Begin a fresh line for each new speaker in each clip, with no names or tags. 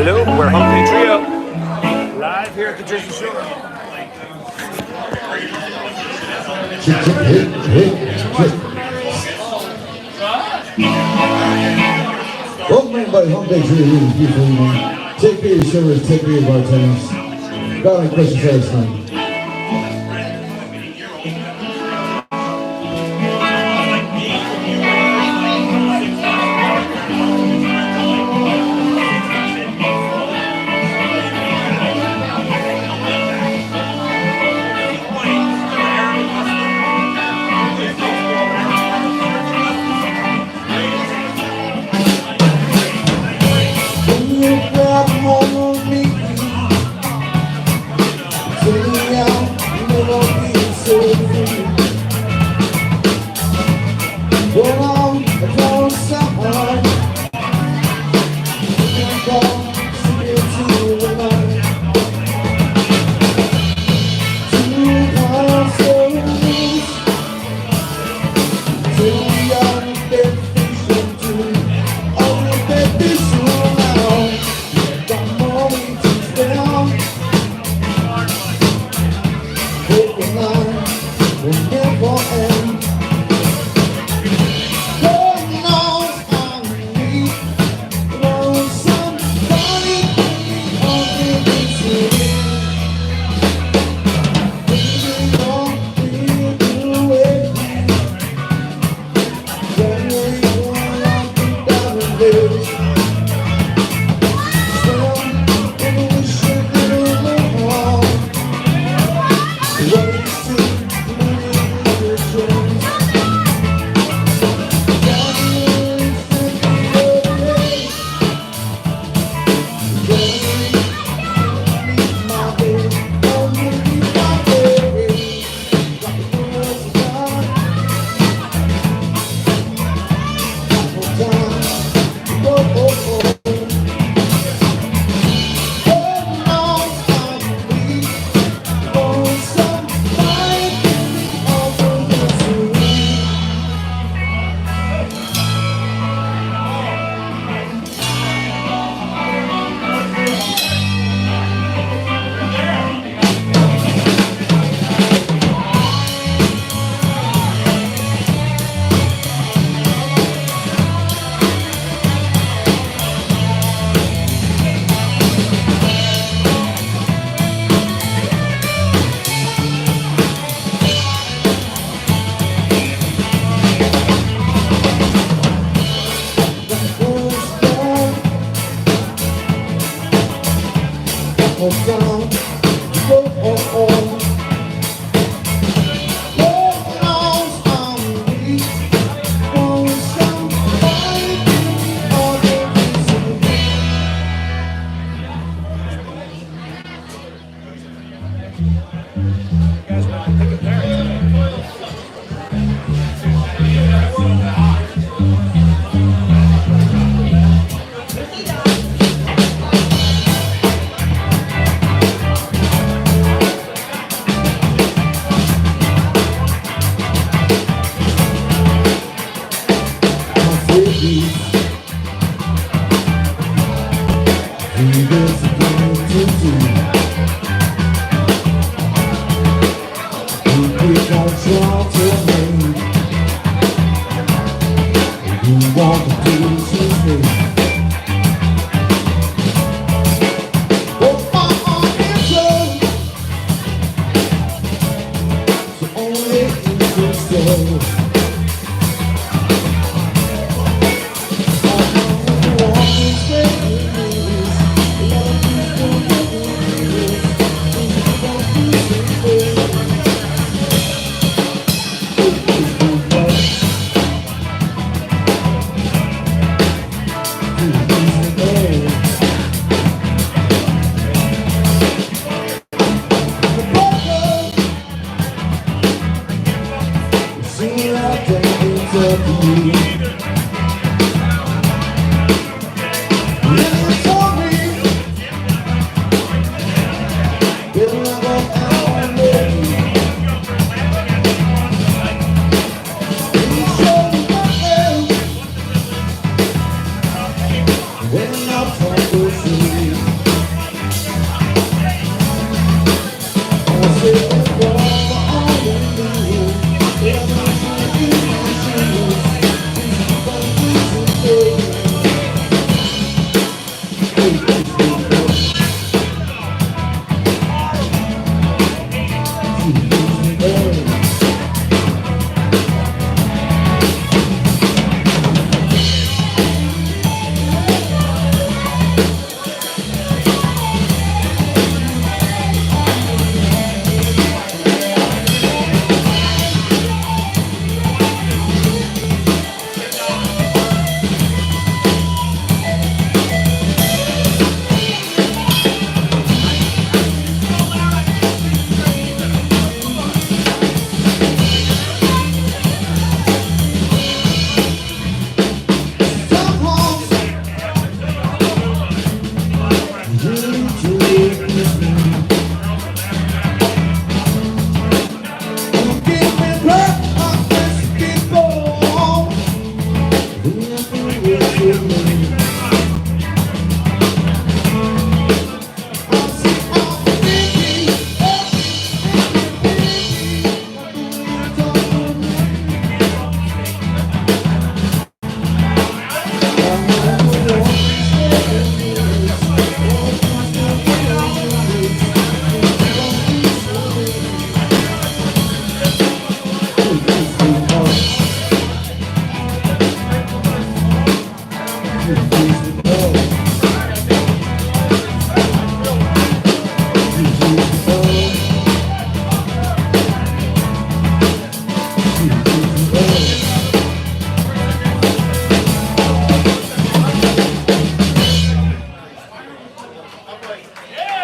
Hello, we're Hump Trio. Live here at the Jersey Shore.
Welcome everybody, Hump Day Trio here, beautiful evening. Take care of your showers, take care of your bartenders. Got any questions for us tonight?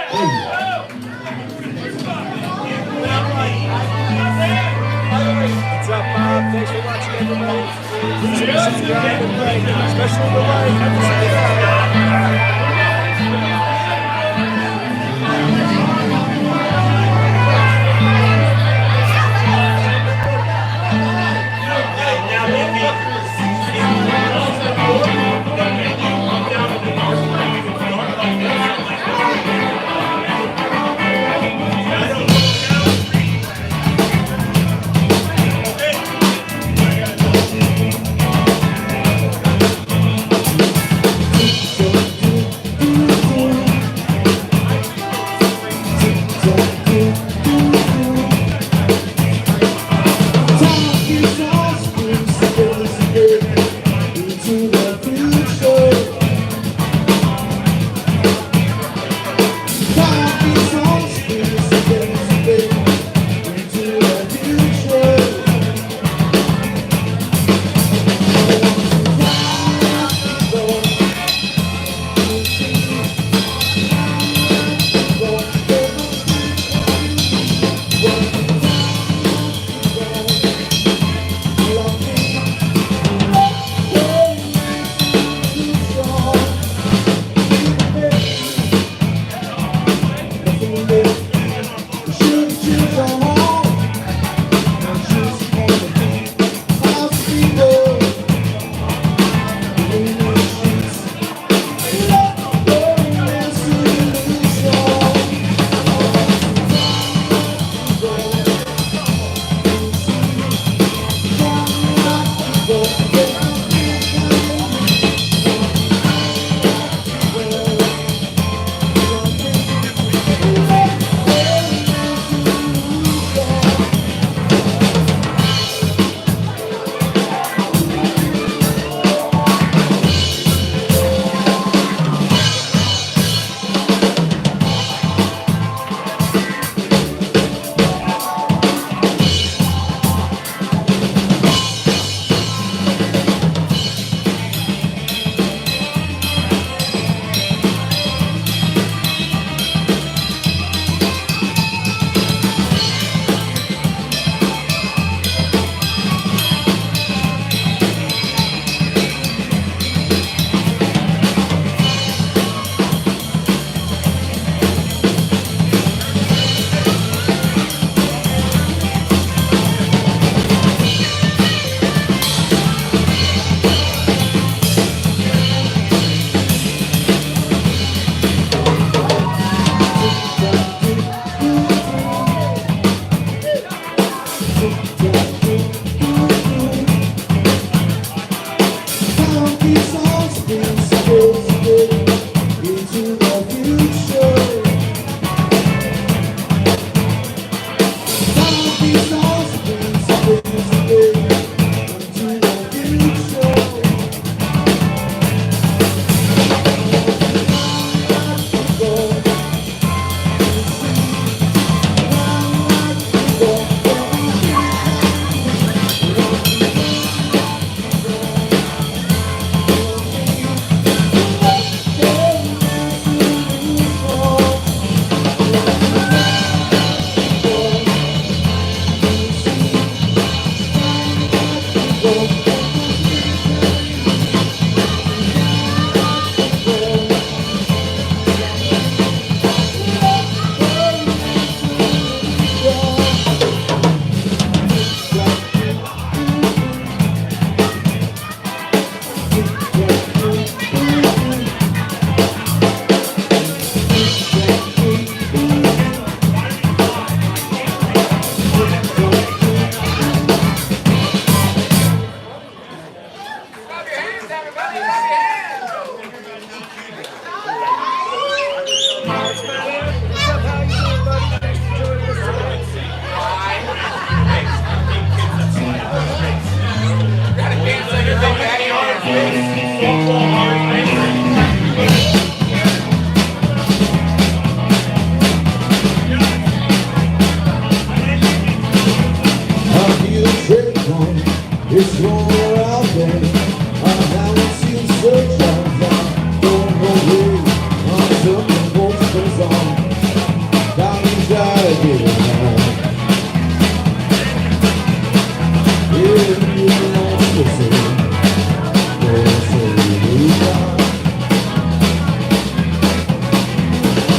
What's up, Bob? Thanks for watching, everybody. Please subscribe and like, especially the like. Have to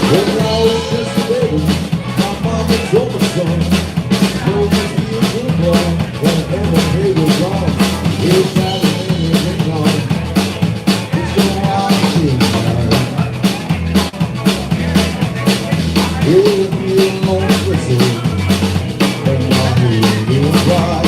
When I was just a baby, my mama told me so. No, just be a good boy, whatever they were wrong. It's not anything wrong. It's the way I feel now. If you don't listen, then I'll hear you cry.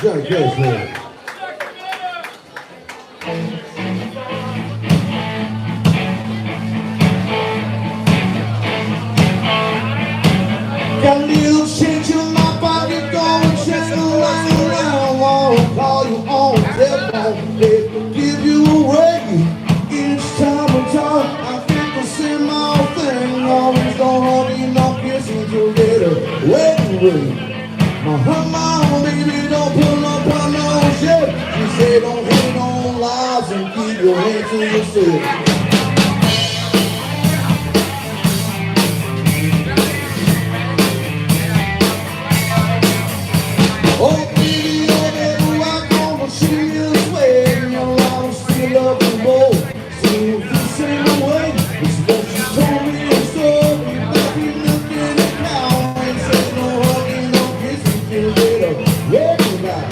Johnny Cash, man. Got a little change in my pocket, going just around. Wanna call you on the telephone, give you a ring. Each time we talk, I think the same old thing. Always don't hold me, no kissing till later. Wedding ring. My mama, baby, don't pull up on no shit. She said don't hate on lies and keep your hands to yourself. Oh, baby, oh, baby, I'm gonna see you this way. Your love is still up and bold. See if you sing away. It's what you told me and so you might be looking at now. And say no hugging, no kissing till later. Wedding night.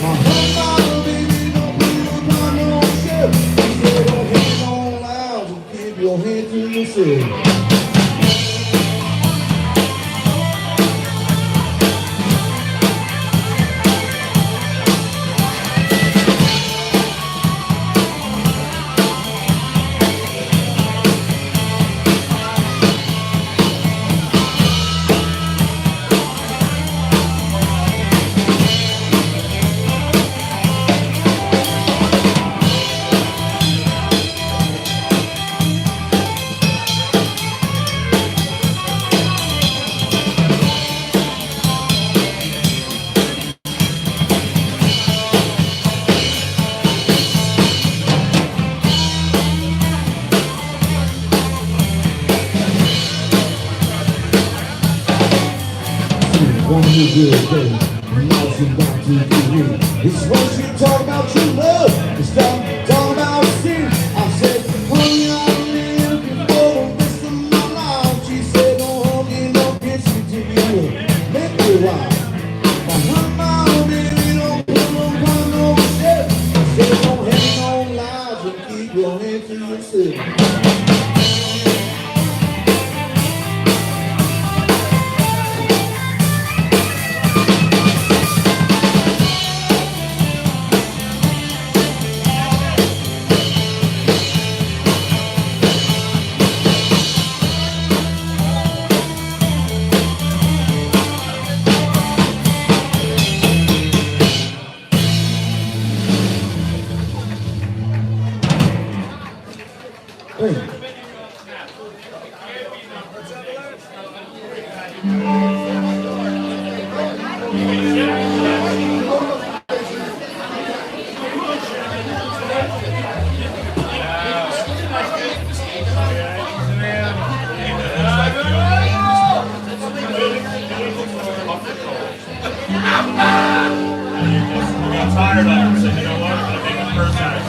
My mama, baby, don't pull up on no shit. She said don't hate on lies and keep your hand to yourself. One good day, now she back to me. It's when she talk about true love, it's talk about sin. I said, honey, I'm looking for
Tired of it, so you know what? I'm gonna make it first time.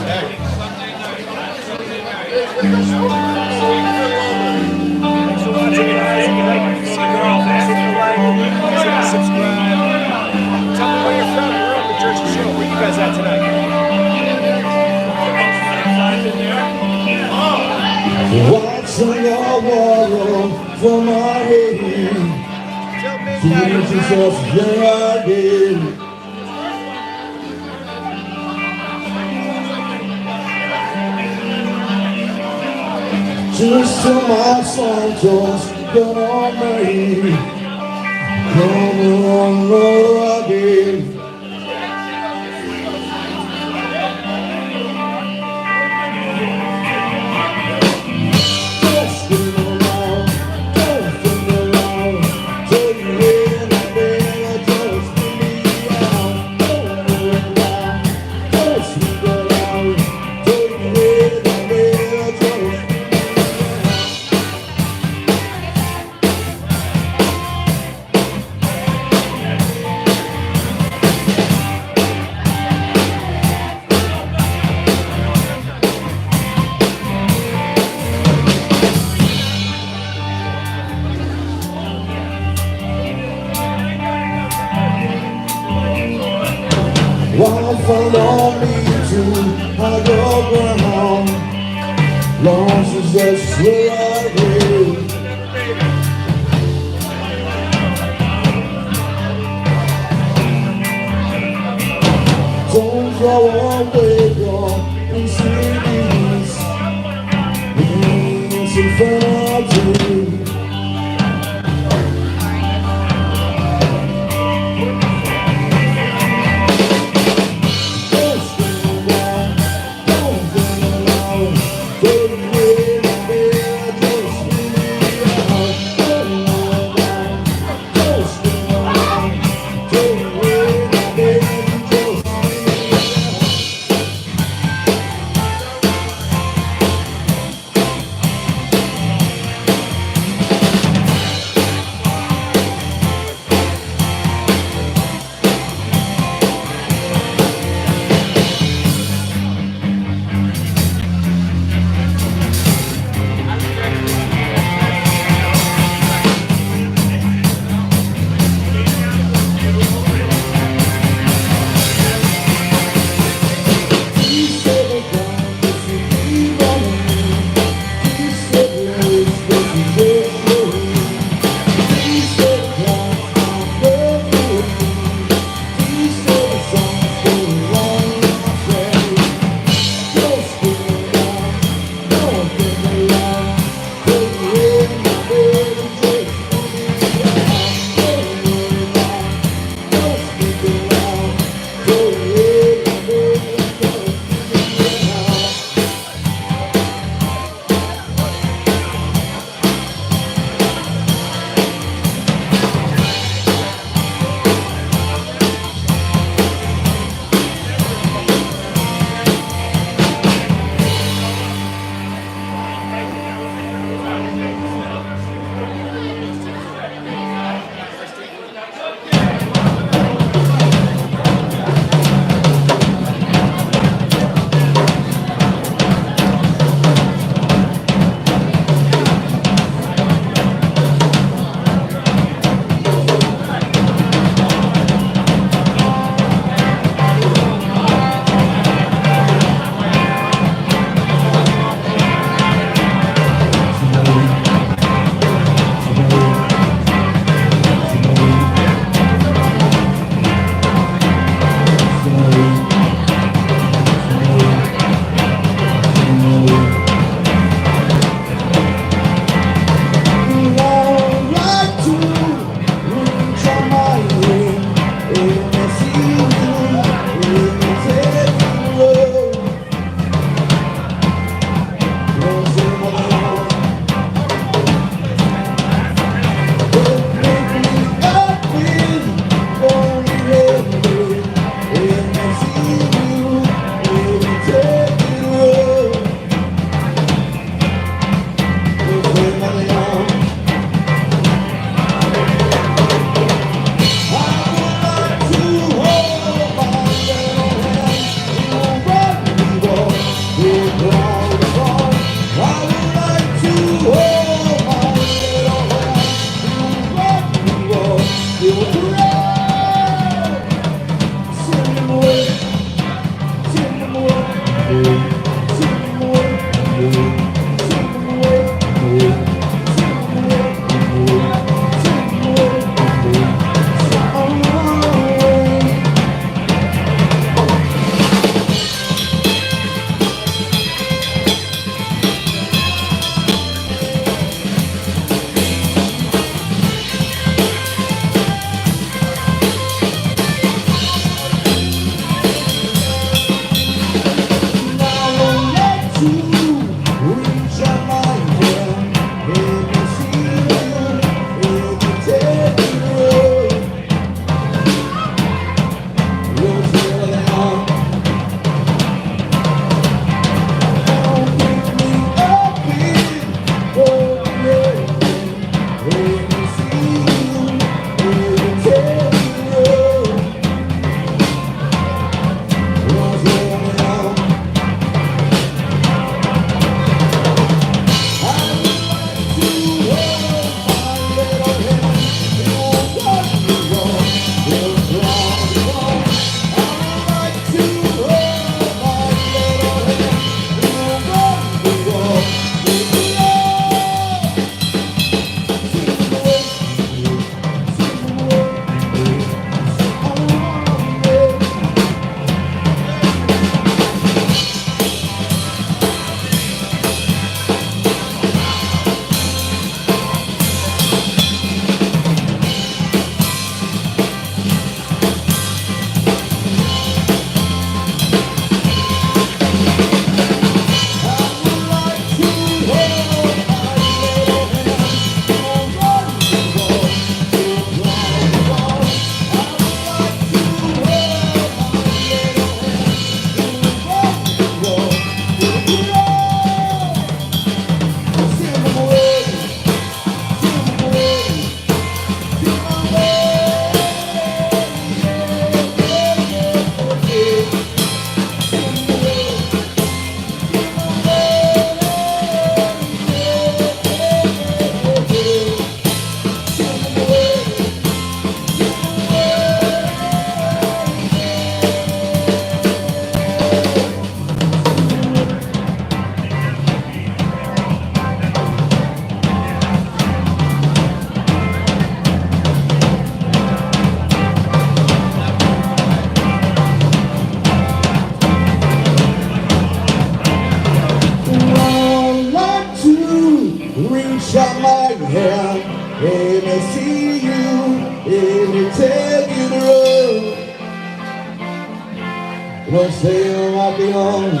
Thanks for watching, guys. If you like to see girls, hit the like, subscribe. Tell me where you're from. We're on the Jersey Show. Where you guys at tonight?
Watching your water from my head.
Till
To
midnight.
make yourself here again. Just till my song just got on me. Coming on again. Don't spin around, don't spin around. Take me in and then don't spin me around. Don't move around, don't spin around. Take me in and then don't spin me Wanna follow me to higher ground. Long as that's where I live. Don't throw away your PCBs. It's infinity. reach out my hand, let me see you, let me take you the road. Don't say you might be home.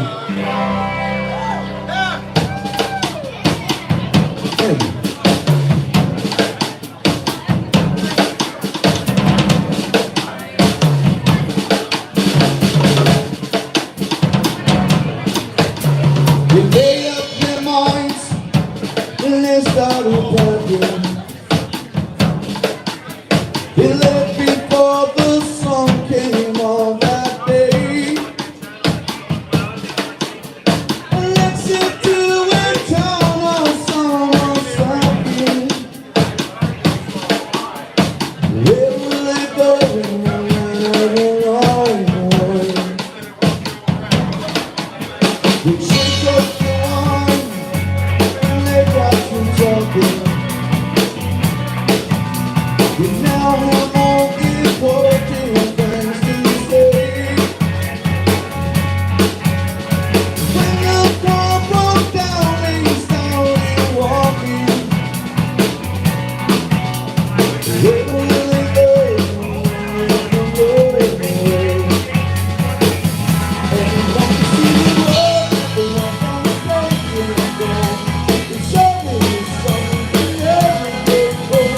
You made up your minds and they started working. You left before the sun came on that day. And let's sit to and town on summer something. Where will it go? You shake up your arm and they got you talking. You now have more important things to say. When the car broke down and you started walking, where will it go? And you want to see the world, but you're gonna take it down. It's always something every day.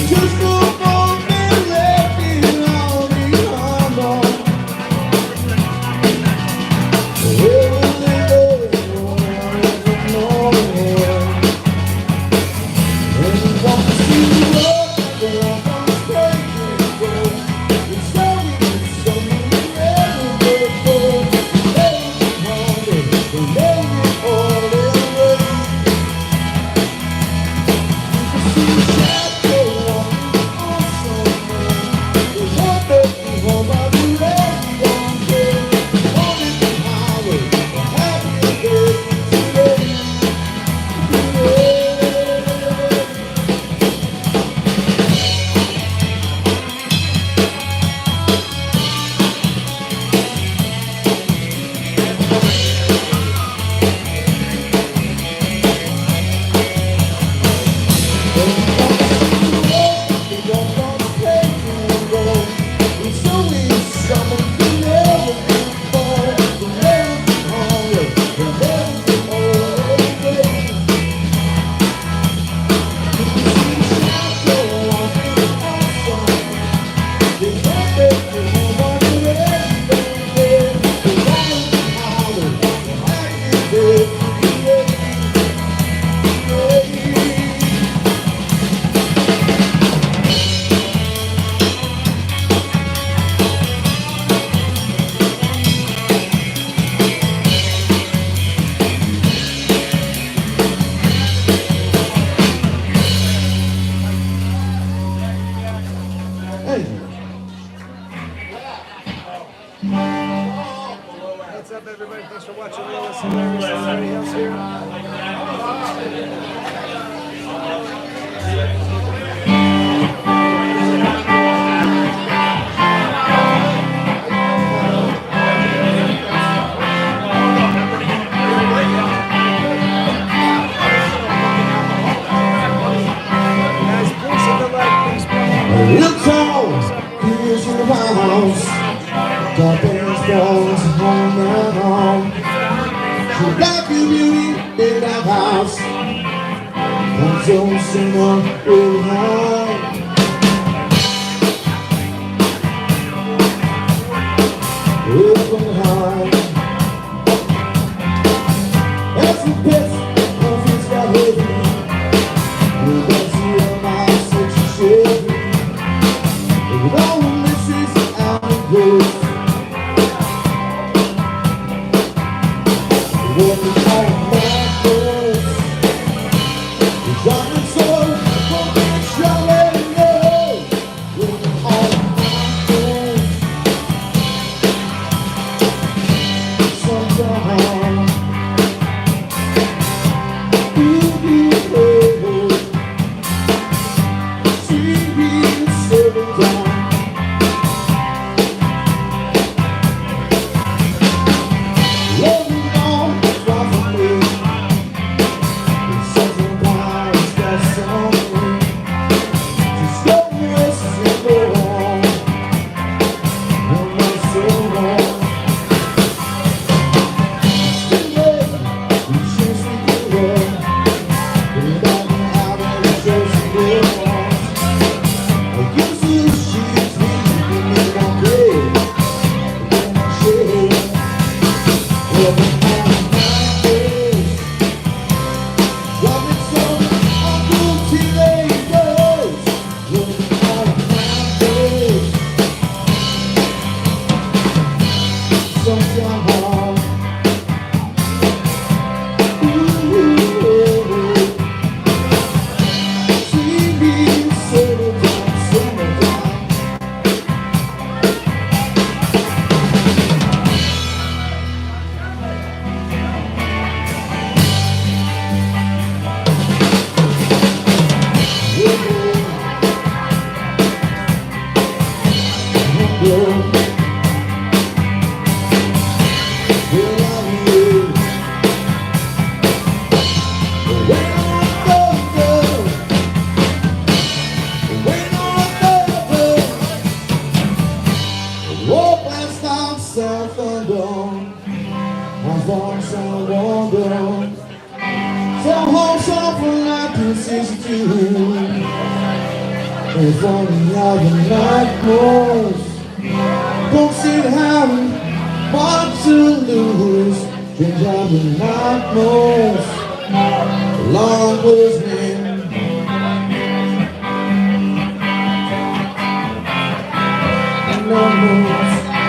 Just go for me, let me know behind on. Where will they go? And you want to see the world, but I'm gonna take it slow. It's only something you never get for. Let me hold it, let me hold it away. You can see the shadow walking on somewhere. The one that you hold by the leg, you don't care. On the highway, the happier day today.
What's up, everybody? Thanks for watching Lewis and everybody else here. Guys, please hit the like, please.
Look out, here's your house. The band's bones home and home. She got you beauty in that house. And don't sing up real high. Open high. That's the best of his got heavy. You got to hear my sexy shit. With all the misses out of Walking on backwards, driving slow, but bitch, you're letting go. Walking on backwards, somehow. See me settle down. Loving on far from me. It's something wild, it's got something. Just go rest and go on. You're not so wrong. It's too late, we chase the good world. Without me having a choice to go on. I guess this shit's me, give me one day. Then I share. Walking on my face, driving some uncle teenagers. Walking on my face, somehow. See me settle down, settle down. South and dawn, I'm far south wandering. So home south from 1962. And for the other night moves, don't see how much to lose. Strange how the night moves, long was me. And no moves.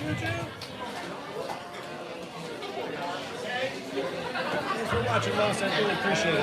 Thanks for watching, Ross. I really appreciate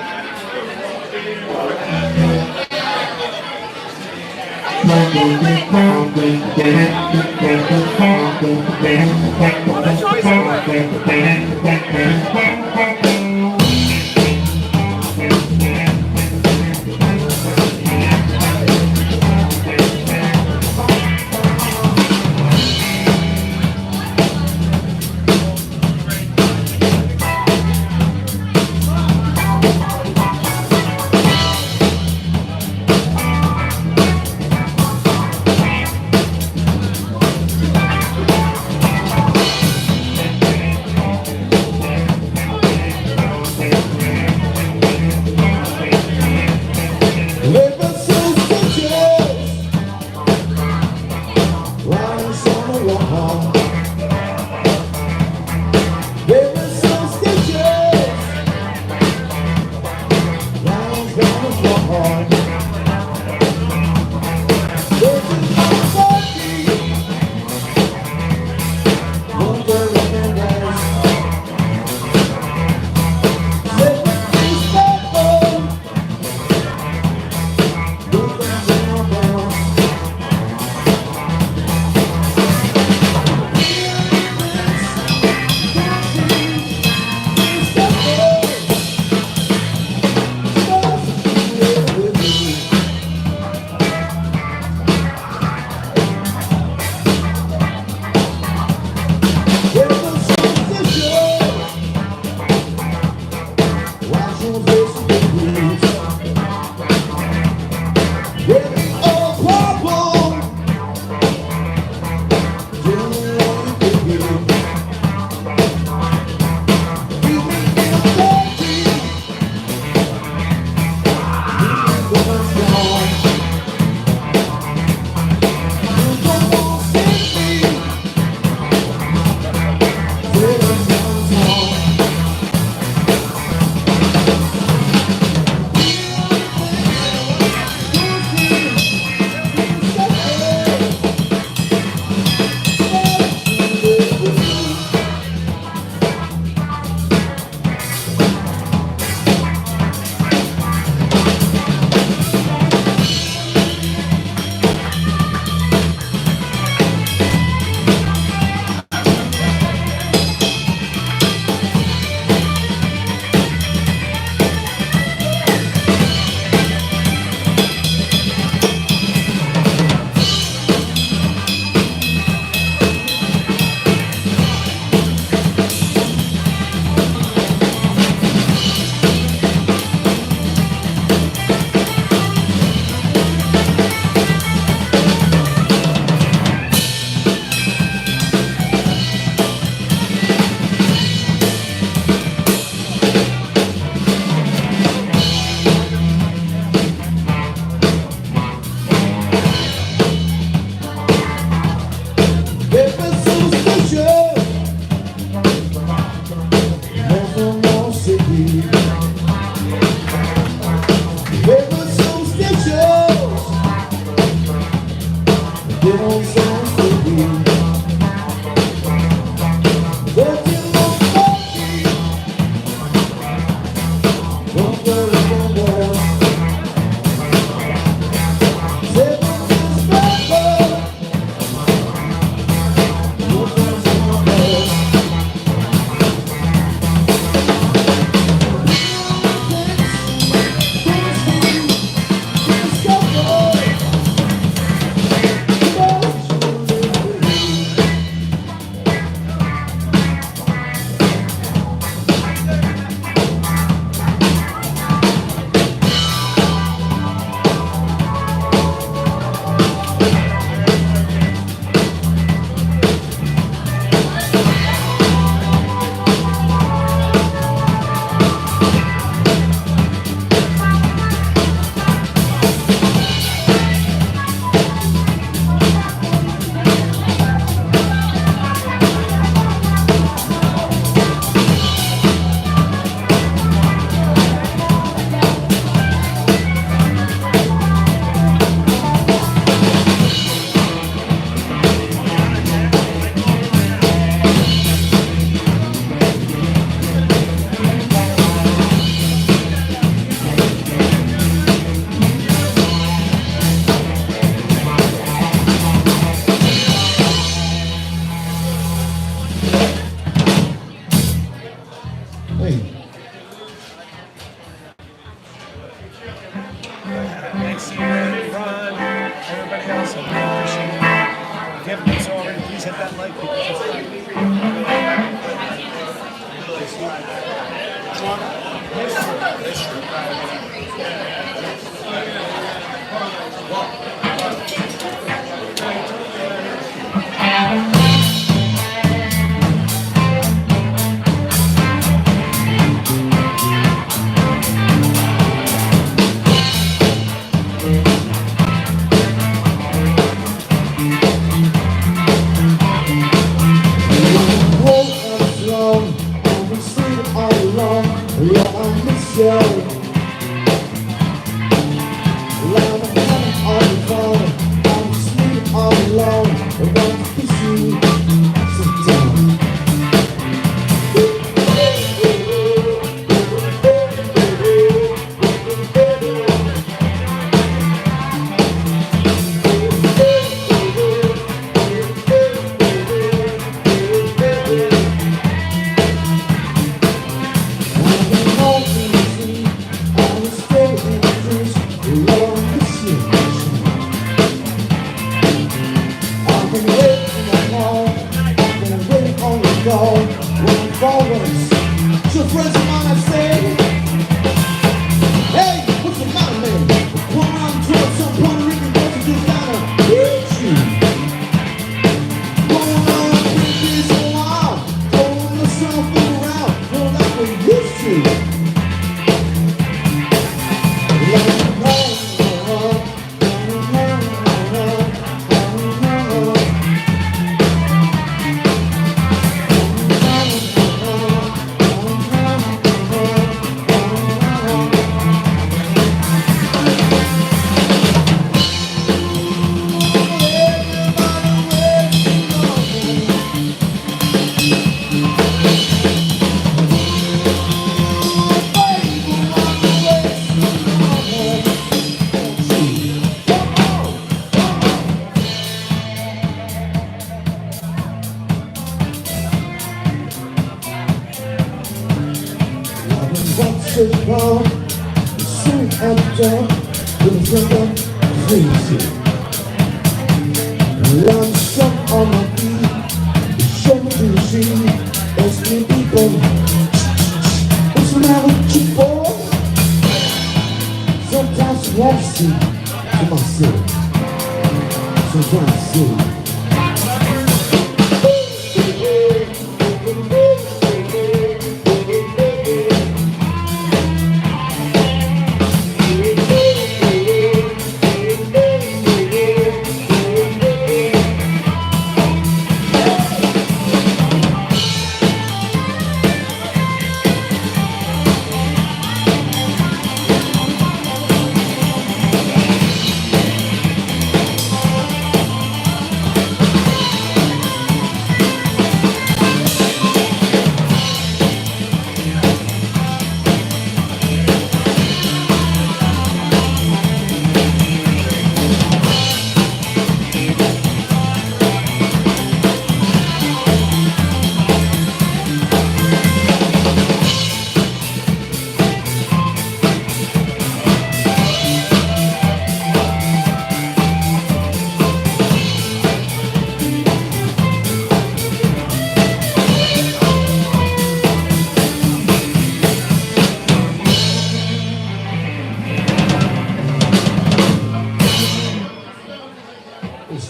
Living so stitches, lying on the wall. Living so stitches, lying on the wall. This is my body, wondering days. Living these people.
haven't done so already, please hit that like.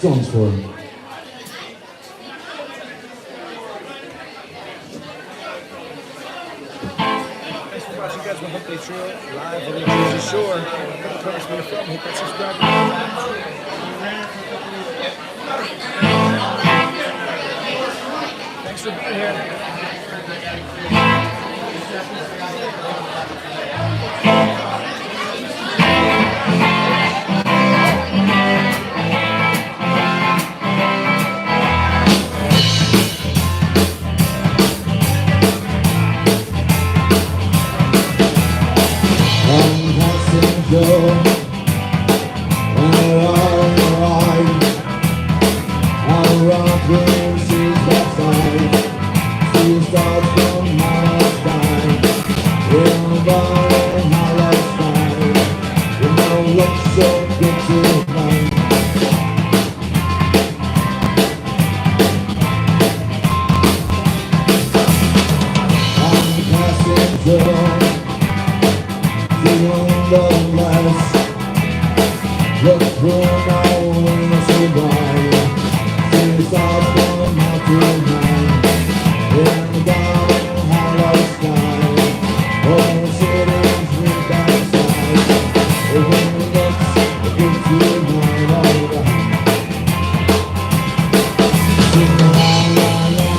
Stones for him.
Thanks for watching, guys. We hope they trail live on the Jersey Shore. Tell us where you're from. Hit that subscribe button. Thanks for being here.
stars come out tonight. In the dark, hollow sky, all the cities with backside. When it looks good tonight, all the sing la la la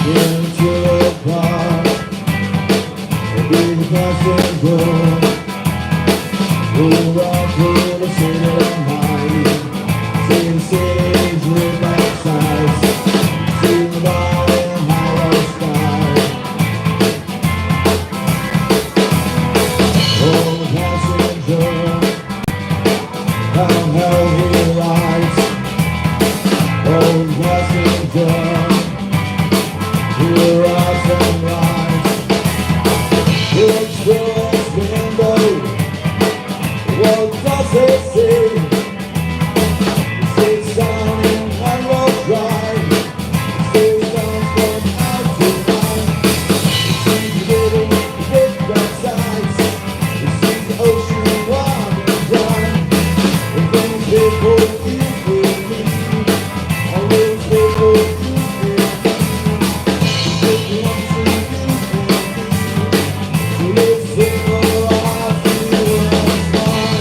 into the park, be the passenger. Roll on through the city tonight. See the cities with backsides. See the body and hollow sky. Oh, the passenger, how hell he rides. Oh, the passenger, he rides and rides. Looks through his window. What does it see? It sits down in Parrot Drive. It stays down from out to night. It sees the little big sides. It sees the ocean wide and dry. And things people you will meet. All those people you will meet. Just one thing you will meet. To live simple life you will find.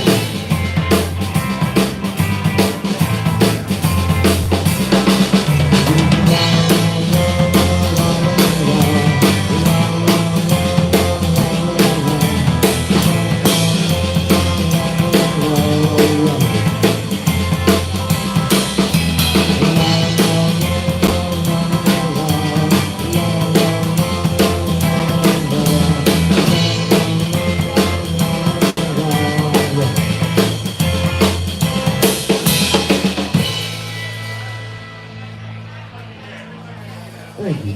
Thank you.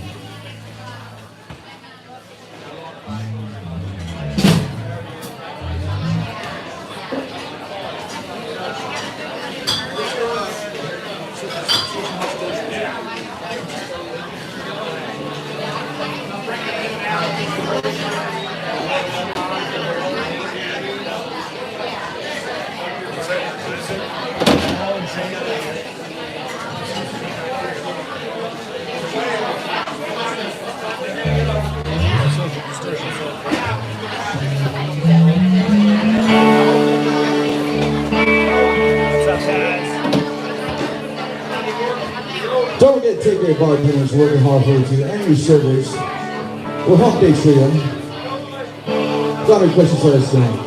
Don't forget to take your bartenders working hard for you and your servers. We're Hump Day Trio. Got any questions for us tonight?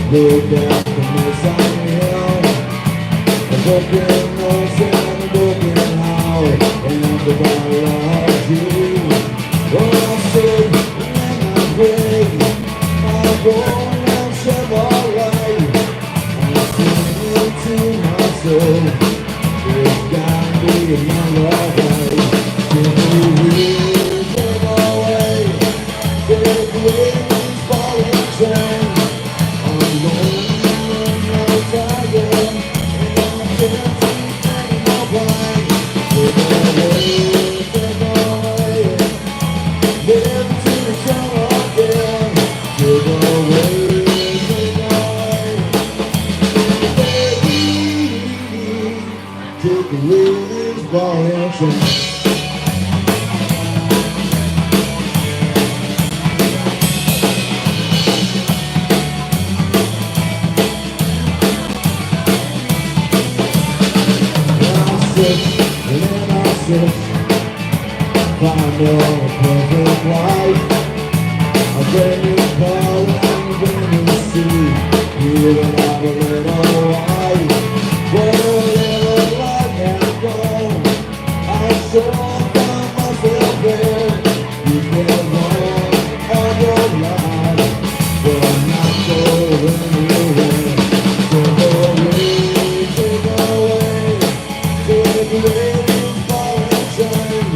Look down from this on hill. A broken nose and a broken heart, and the bottle of you. Oh, I say, and I pray, I'm going out Chevrolet. I'm singing to my soul. There's gotta be another way. Take away, take away these falling trains. Take away these violations. And then I sit, find your perfect life. A brand new car and a brand new suit. You and I a little white. What a little life has gone. Take away these violations.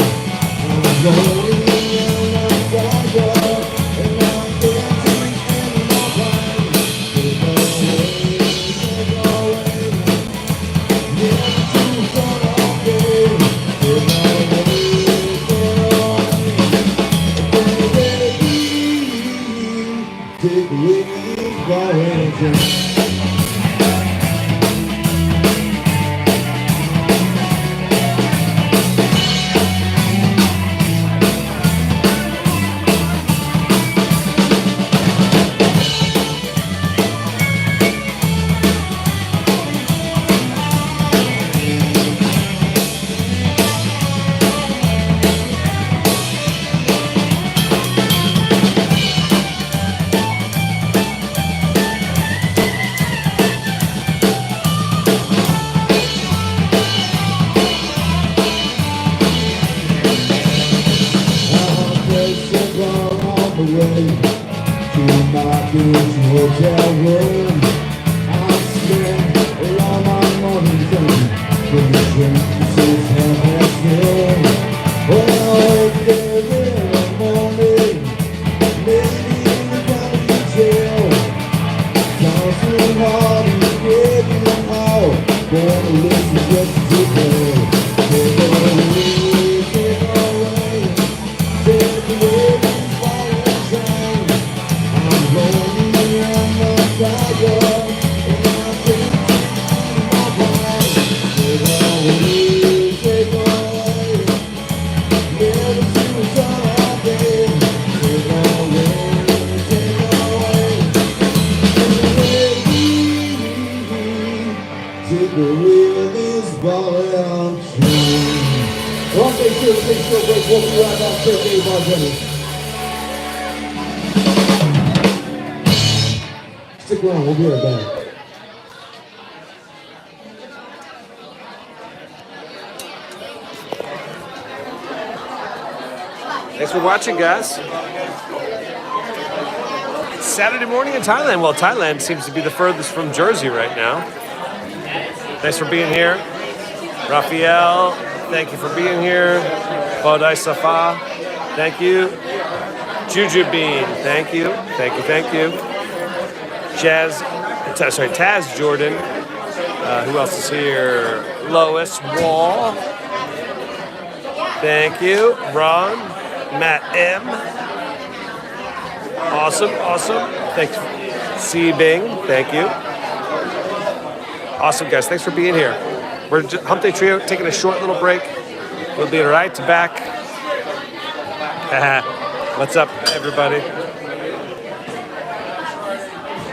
To my beautiful hotel room, I spent all my money from the drink to six half-past noon. Well, I wake up in the morning, maybe in the county jail, counseling hard and getting out, going to listen just to play. Take away, take away, take away these violent chains. I'm lonely and I'm tired, and I can't keep my mind. Take away, take away, never see the sun all day. Take away, take away, take away this violent chain. One day, sure, take a break. We'll be right back. 38 bartenders. Stick around, we'll be right back.
Thanks for watching, guys. Saturday morning in Thailand. Well, Thailand seems to be the furthest from Jersey right now. Thanks for being here. Raphael, thank you for being here. Bodai Safa, thank you. Juju Bean, thank you. Thank you, thank you. Taz Jordan. Who else is here? Lois Wall. Thank you. Ron. Matt M. Awesome, awesome. Thanks. C Bing, thank you. Awesome, guys. Thanks for being here. We're Hump Day Trio taking a short little break. We'll be right back. What's up, everybody?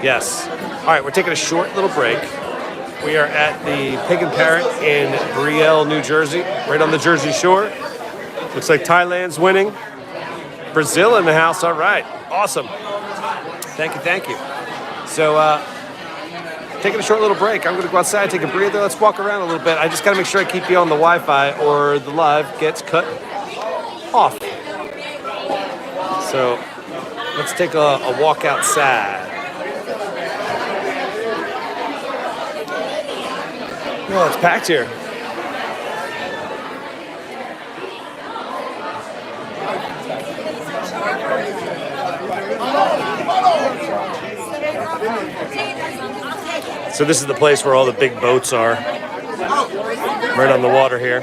Yes. All right, we're taking a short little break. We are at the Pig and Parrot in Brielle, New Jersey, right on the Jersey Shore. Looks like Thailand's winning. Brazil in the house. All right. Awesome. Thank you, thank you. So, taking a short little break. I'm going to go outside, take a breather. Let's walk around a little bit. I just got to make sure I keep you on the Wi-Fi or the live gets cut off. So, let's take a walk outside. Oh, it's packed here. So this is the place where all the big boats are, right on the water here.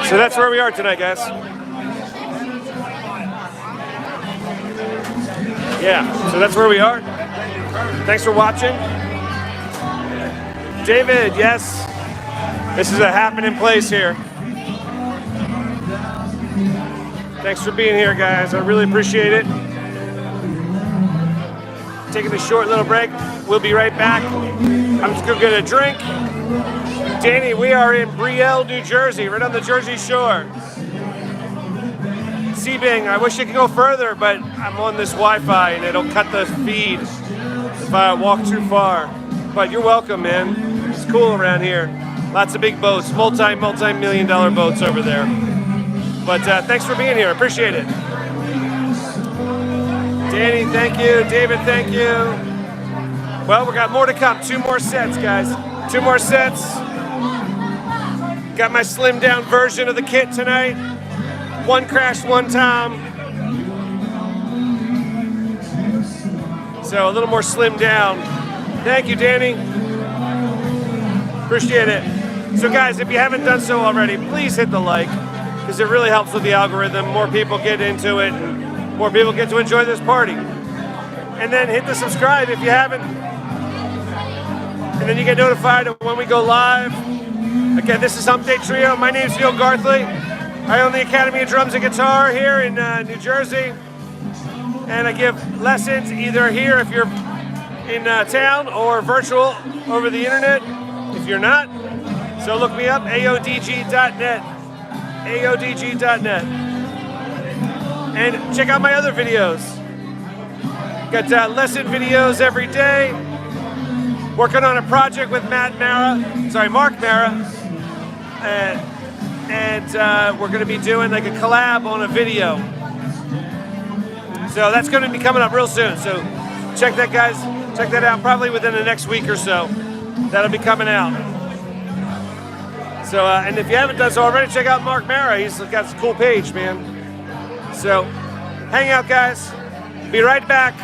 So that's where we are tonight, guys. Yeah, so that's where we are. Thanks for watching. David, yes, this is a happening place here. Thanks for being here, guys. I really appreciate it. Taking a short little break. We'll be right back. I'm just gonna get a drink. Danny, we are in Brielle, New Jersey, right on the Jersey Shore. Sebing, I wish you could go further, but I'm on this Wi-Fi and it'll cut the feed if I walk too far. But you're welcome, man. It's cool around here. Lots of big boats, multi-million dollar boats over there. But thanks for being here. Appreciate it. Danny, thank you. David, thank you. Well, we got more to come. 2 more sets, guys. 2 more sets. Got my slimmed down version of the kit tonight. 1 crash, 1 Tom. So a little more slimmed down. Thank you, Danny. Appreciate it. So guys, if you haven't done so already, please hit the like, because it really helps with the algorithm. More people get into it, and more people get to enjoy this party. And then hit the subscribe if you haven't. And then you get notified of when we go live. Again, this is Hump Day Trio. My name's Garthly. I own the Academy of Drums and Guitar here in New Jersey. And I give lessons either here if you're in town or virtual over the internet if you're not. So look me up, aodg.net. aodg.net. And check out my other videos. Got lesson videos every day. Working on a project with Mark Mara. And we're going to be doing like a collab on a video. So that's going to be coming up real soon. So check that, guys. Check that out probably within the next week or so. That'll be coming out. So, and if you haven't done so already, check out Mark Mara. He's got a cool page, man. So hang out, guys. Be right back.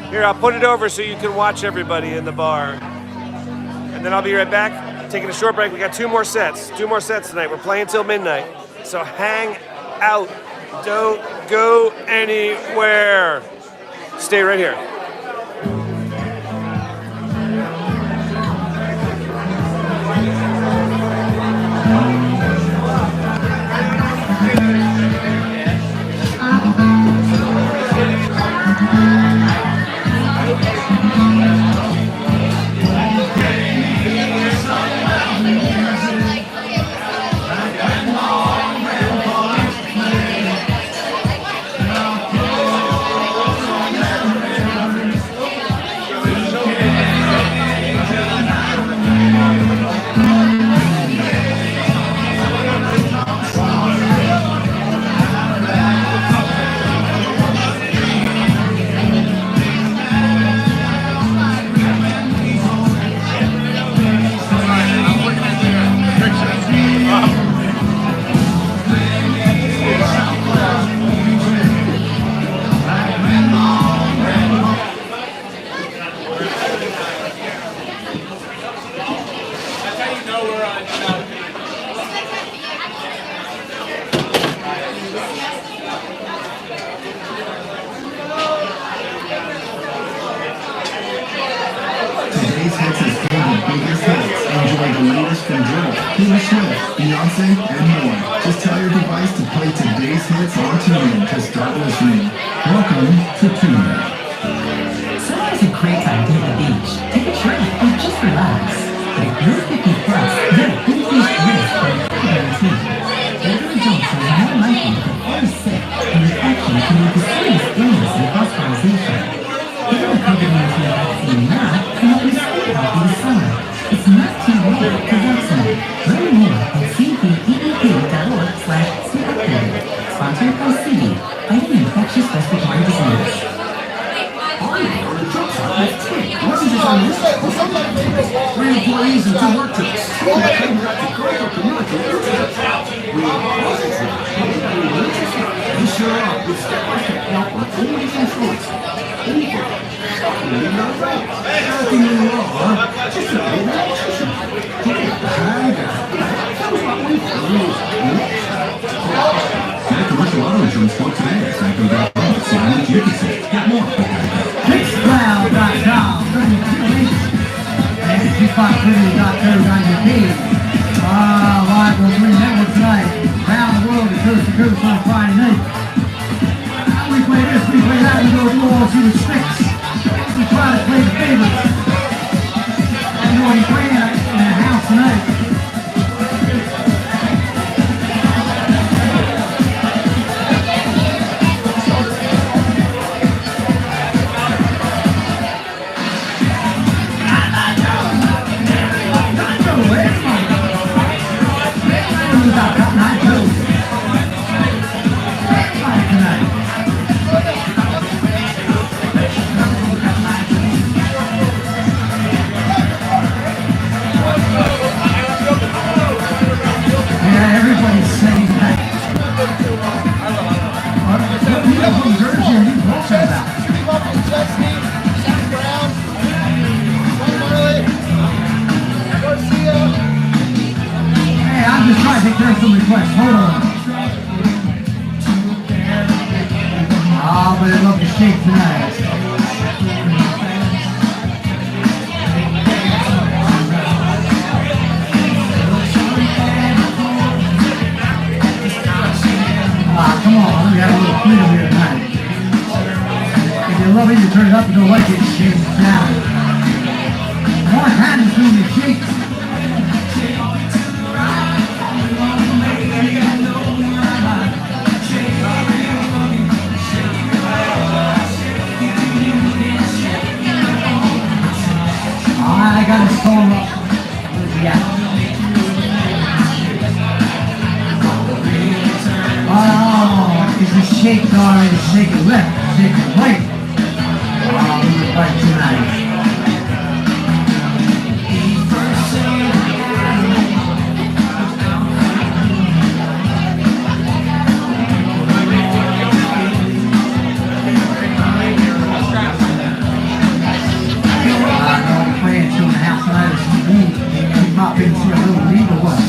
Here, I'll put it over so you can watch everybody in the bar. And then I'll be right back, taking a short break. We got 2 more sets. 2 more sets tonight. We're playing till midnight. So hang out. Don't go anywhere. Stay right here.
Beyonce, and more. Just tell your device to play today's hits on TuneIn to start listening. Welcome to TuneIn.
Summer is a great time to hit the beach, take a trip, or just relax. But if you're 50 plus, you have increased risk for COVID-19. Regular jumps are more likely to get very sick, and infection can lead to serious illness and hospitalization. Getting the COVID-19 vaccine now can help you stay healthy this summer. It's not too late to vaccinate. Learn more at cbep.org/CFP. Sponsored by CB, fighting infectious respiratory disease.
Wasn't just on this side, what's up, 3 employees and 2 work trips. We are you sure are with step-by-step help on all these insurance. Everything in the law, just a little relaxation. That was what we feel. Get a commercial auto insurance quote today at Psycho.com. See how much you can save. Get more.
Mixcloud.com. And G5Premium.co.uk. Live on Green Network tonight. Around the world, coast to coast on Friday night. We play this, we play that, we go through all through the sticks. favorites. Everybody playing in the house tonight. Yeah, everybody's saying that. What beautiful Jersey are you talking about? Hey, I'm just trying to take care of some requests. Hold on. Oh, but I love the shake tonight. Come on, we got a little freedom here tonight. If you love it, you turn it up. If you don't like it, shake it down. More hands through the cheeks. I got a song up. Yeah. Oh, it's a shake guard, shake it left, shake it right. Oh, we were fighting tonight. I'm playing 2.5 tonight or something. Keep up into a little league or what?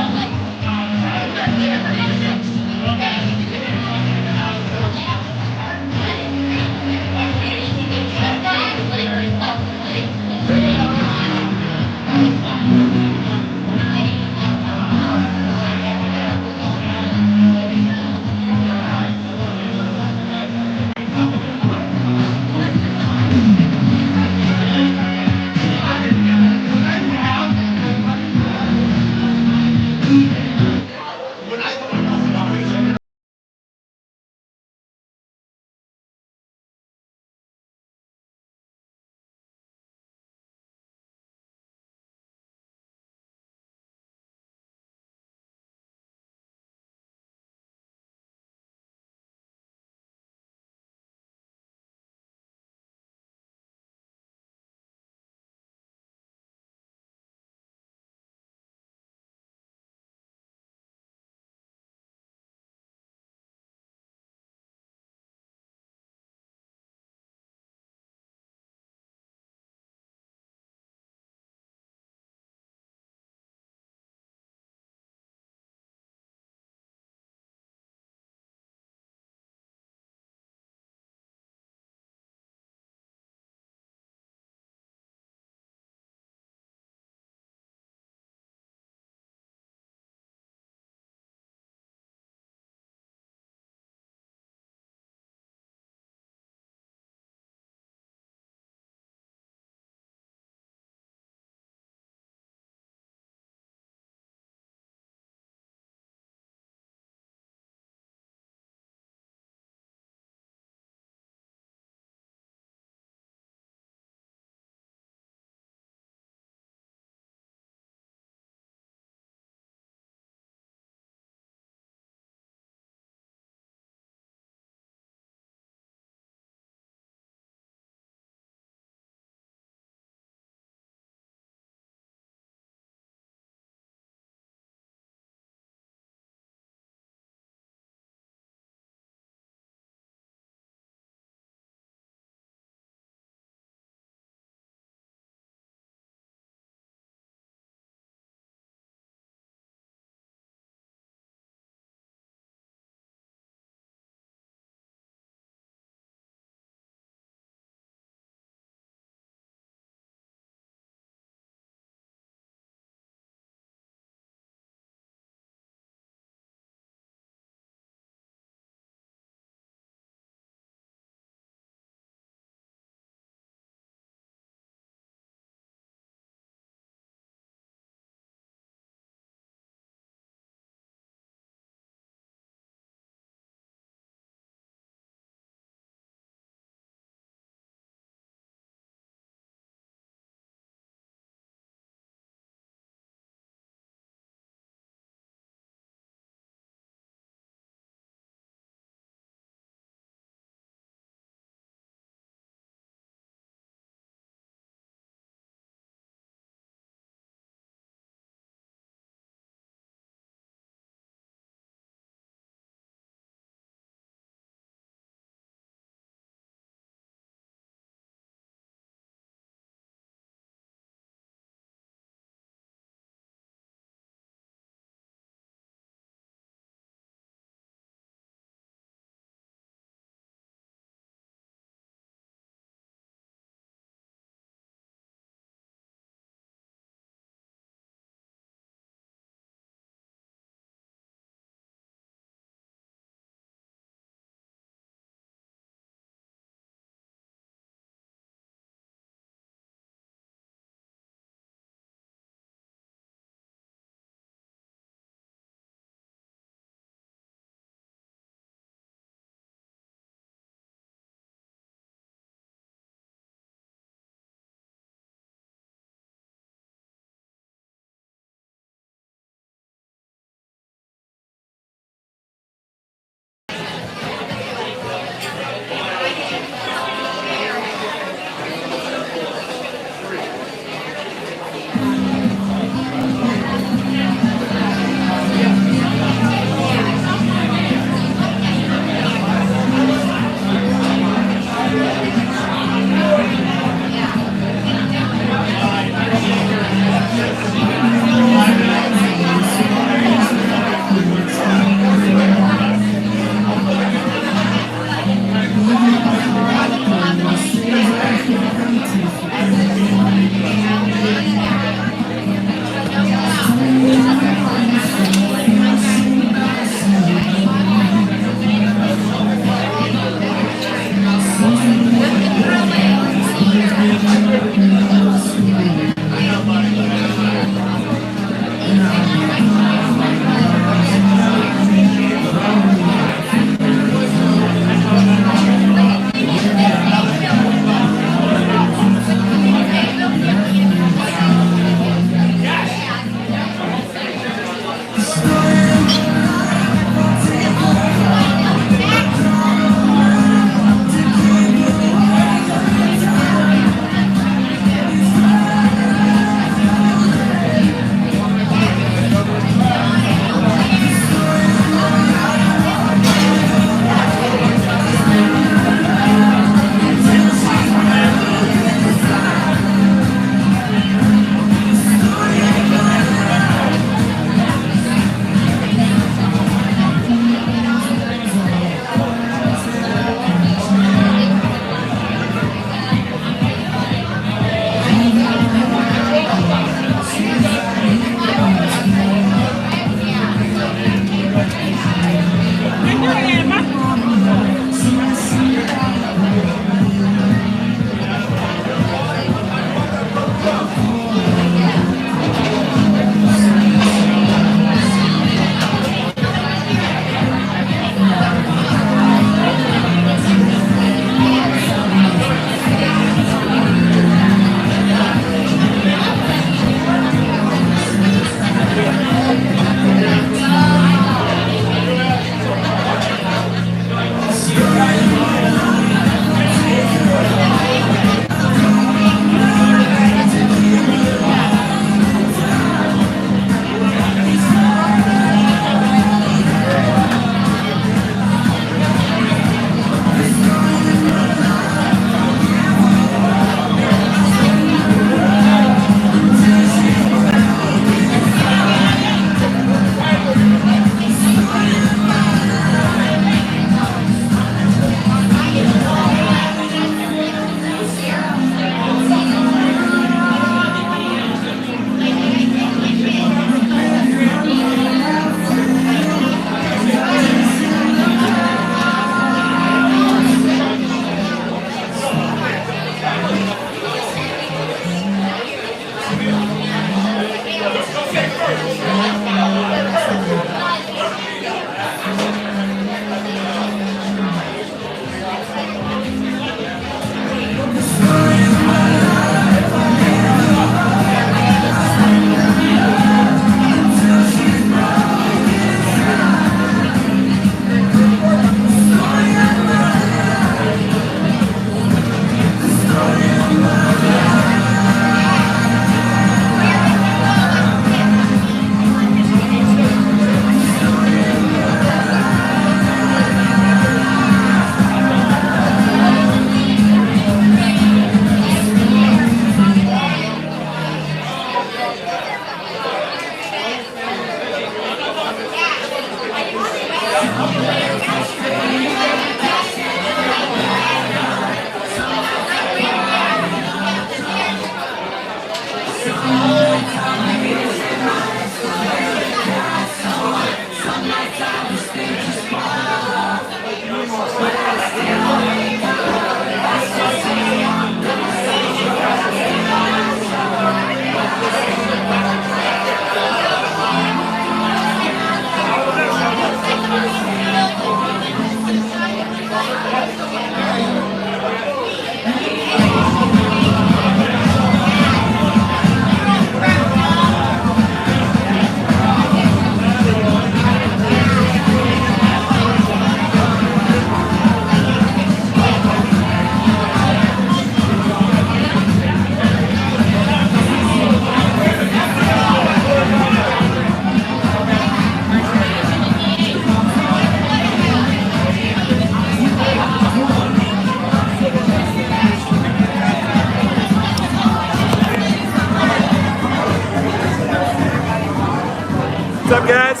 What's up, guys?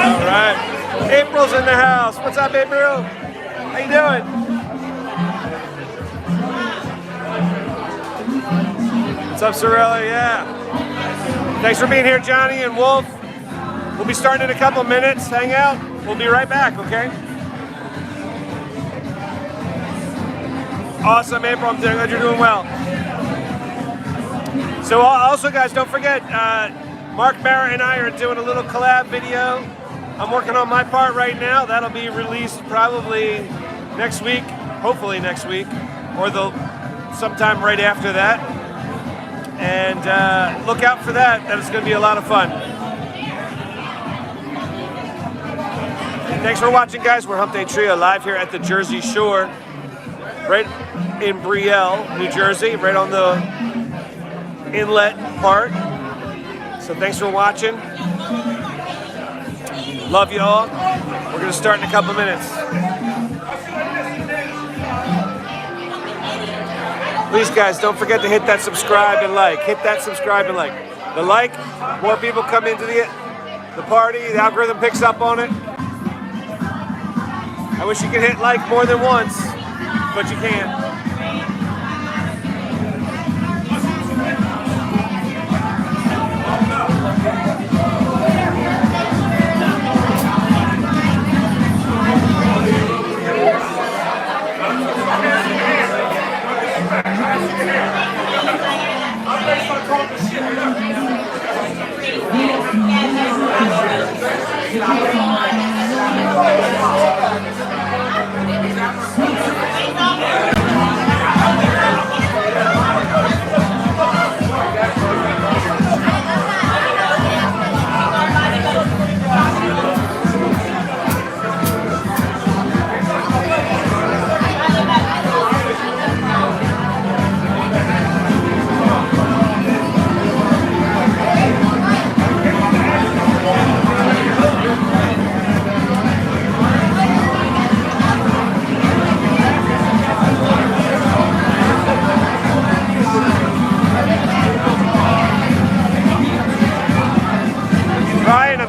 All right. April's in the house. What's up, April? How you doing? What's up, Sorella? Yeah. Thanks for being here, Johnny and Wolf. We'll be starting in a couple minutes. Hang out. We'll be right back, okay? Awesome, April. I'm glad you're doing well. So also, guys, don't forget, Mark Barrett and I are doing a little collab video. I'm working on my part right now. That'll be released probably next week, hopefully next week, or sometime right after that. And look out for that. That is going to be a lot of fun. Thanks for watching, guys. We're Hump Day Trio live here at the Jersey Shore, right in Brielle, New Jersey, right on the inlet part. So thanks for watching. Love you all. We're going to start in a couple minutes. Please, guys, don't forget to hit that subscribe and like. Hit that subscribe and like. The like, more people come into the party. The algorithm picks up on it. I wish you could hit like more than once, but you can't.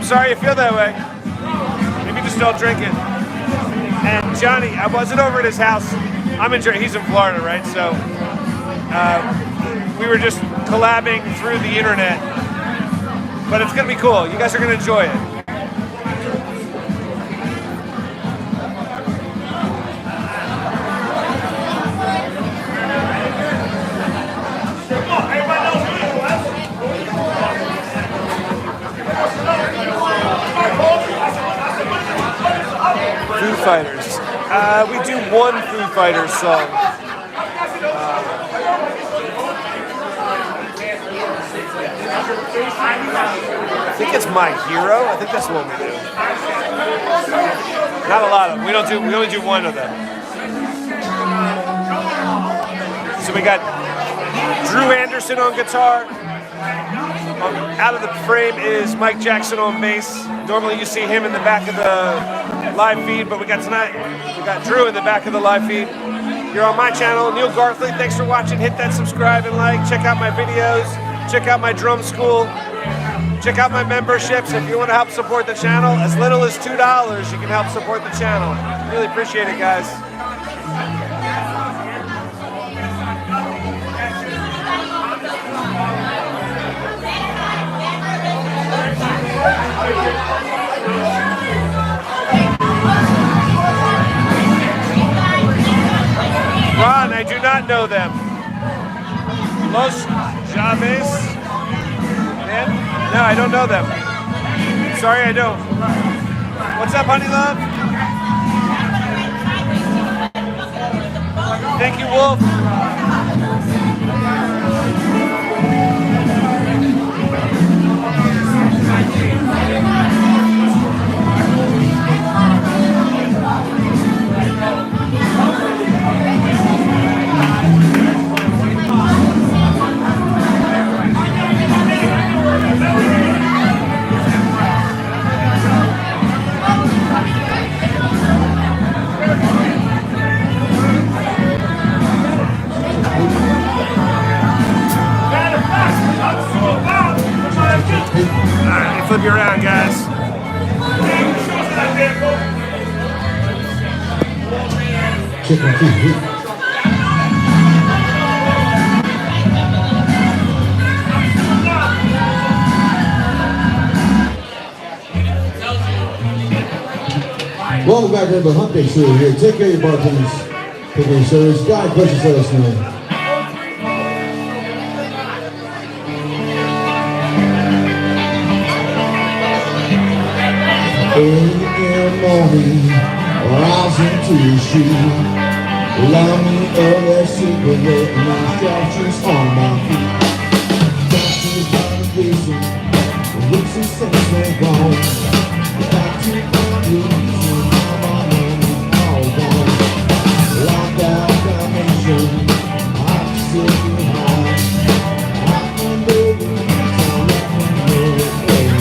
Sorry you feel that way. Maybe just don't drink it. And Johnny, I wasn't over at his house. He's in Florida, right? So we were just collabing through the internet. But it's gonna be cool. You guys are gonna enjoy it. Foo Fighters. We do one Foo Fighters song. I think it's My Hero. I think that's the one we do. Not a lot of them. We only do one of them. So we got Drew Anderson on guitar. Out of the frame is Mike Jackson on bass. Normally you see him in the back of the live feed, but we got Drew in the back of the live feed. You're on my channel, Neil Garthly. Thanks for watching. Hit that subscribe and like. Check out my videos. Check out my drum school. Check out my memberships. If you want to help support the channel, as little as $2, you can help support the channel. Really appreciate it, guys. Ron, I do not know them. Los Javes. No, I don't know them. Sorry, I don't. What's up, honey love? Thank you, Wolf. Alright, flip you around, guys.
Check my feet. Welcome back to the Hump Show here. Take care of your bartenders. Take care of your servers. God, questions, let us know. In the morning, rising to the street, lining up that cigarette and instructions on my feet. Doctors by the vision, looks and sense went wrong. Back to find the reason how my money all gone. Locked out dimension, I'm sitting high. I can know the reason, let me know it.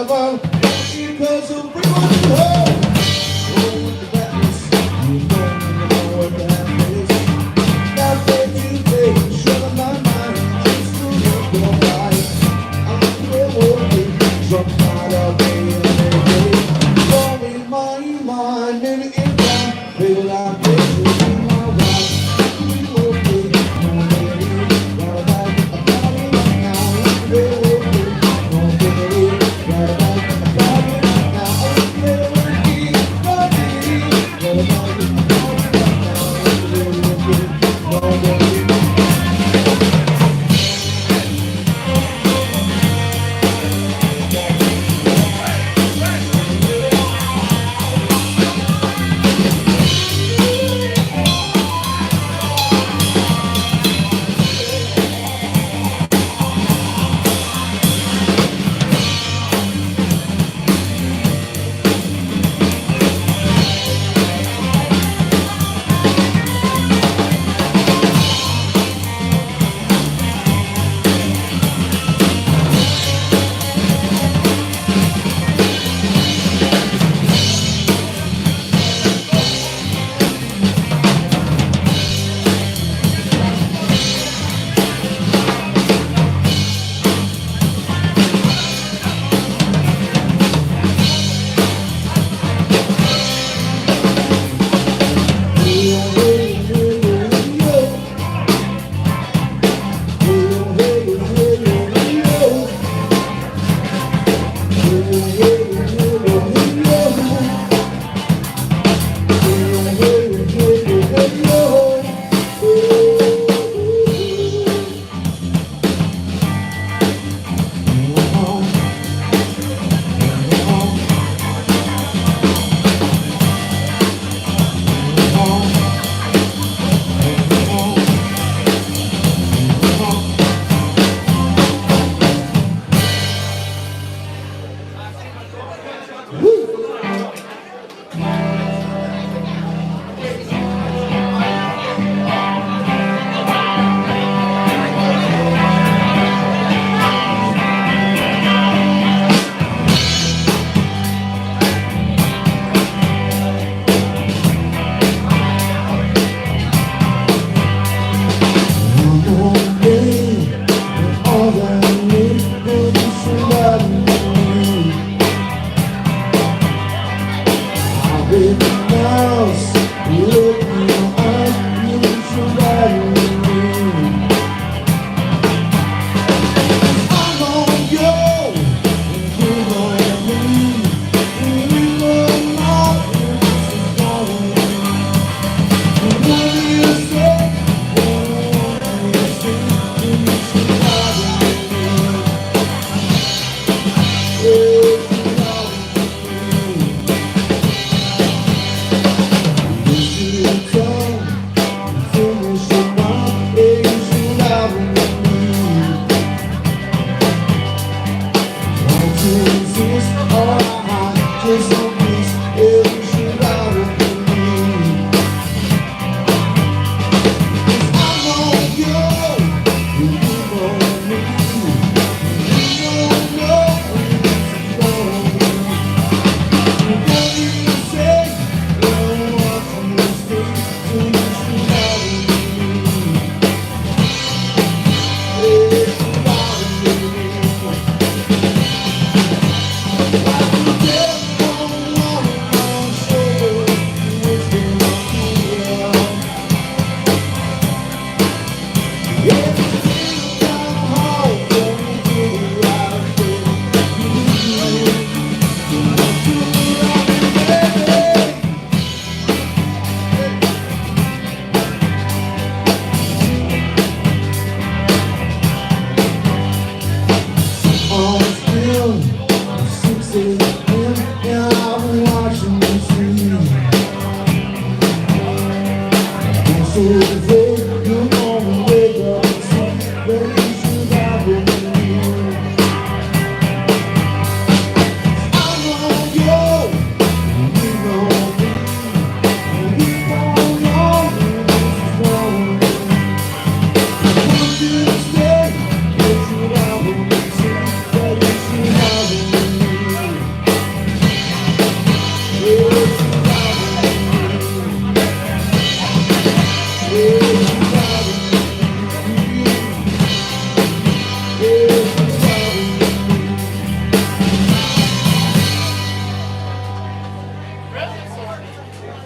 Because everyone you heard. Oh, with the badness, you know what that is. Now that you take, shut my mind, just to look your life. I'm still working, drunk out of me every day. Don't be my maybe in time, feel like this will be my wife. We working, no baby, got about it right now. We working, no baby, got about it right now. We working, no baby, got about it right now. We working, no baby.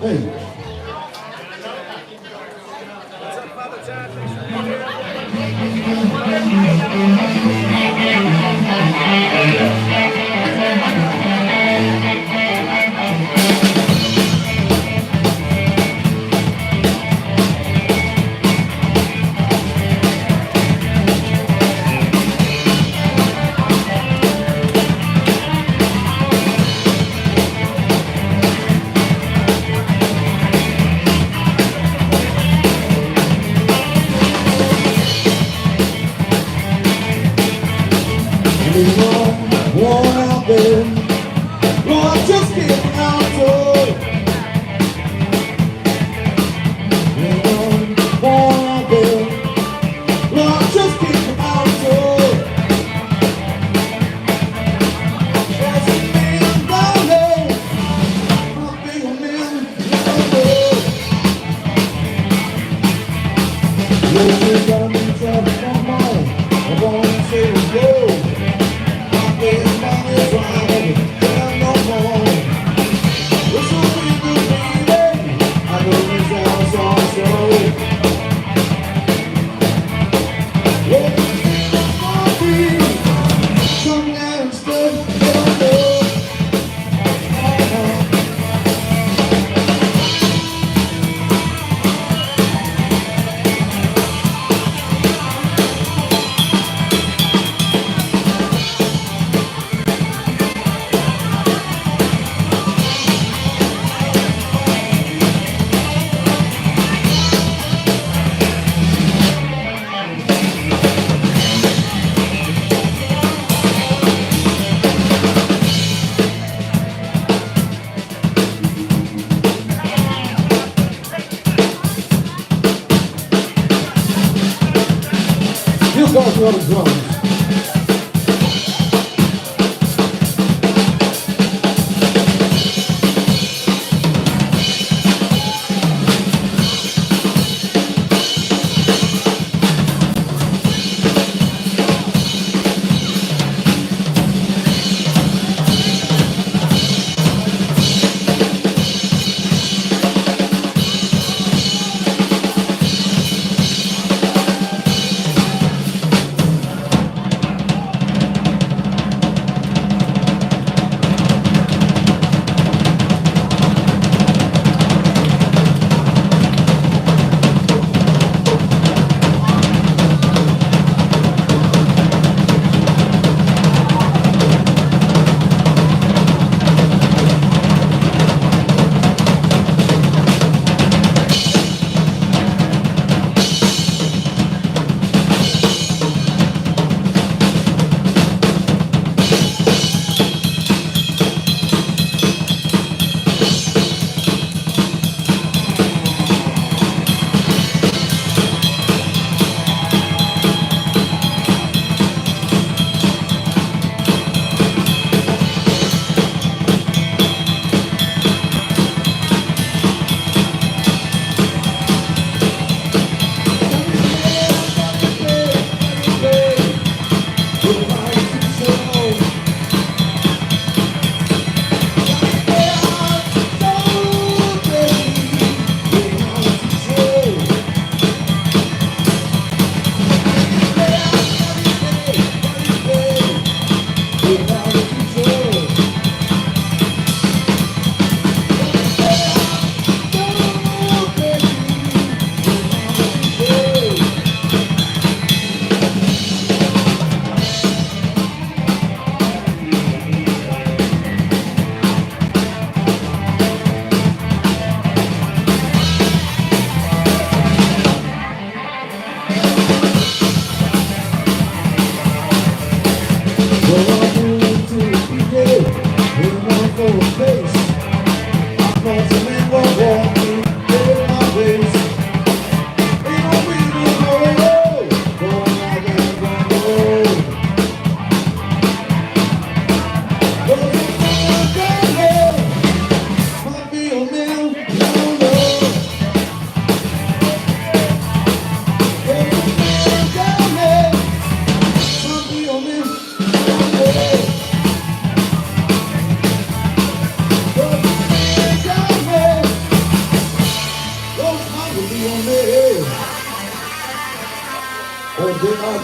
Hey. Worn out there, Lord, just getting out of worn out there, Lord, just getting out of there's a man down there, a big man down there. Lord, got me trouble, come on, I wanna say go.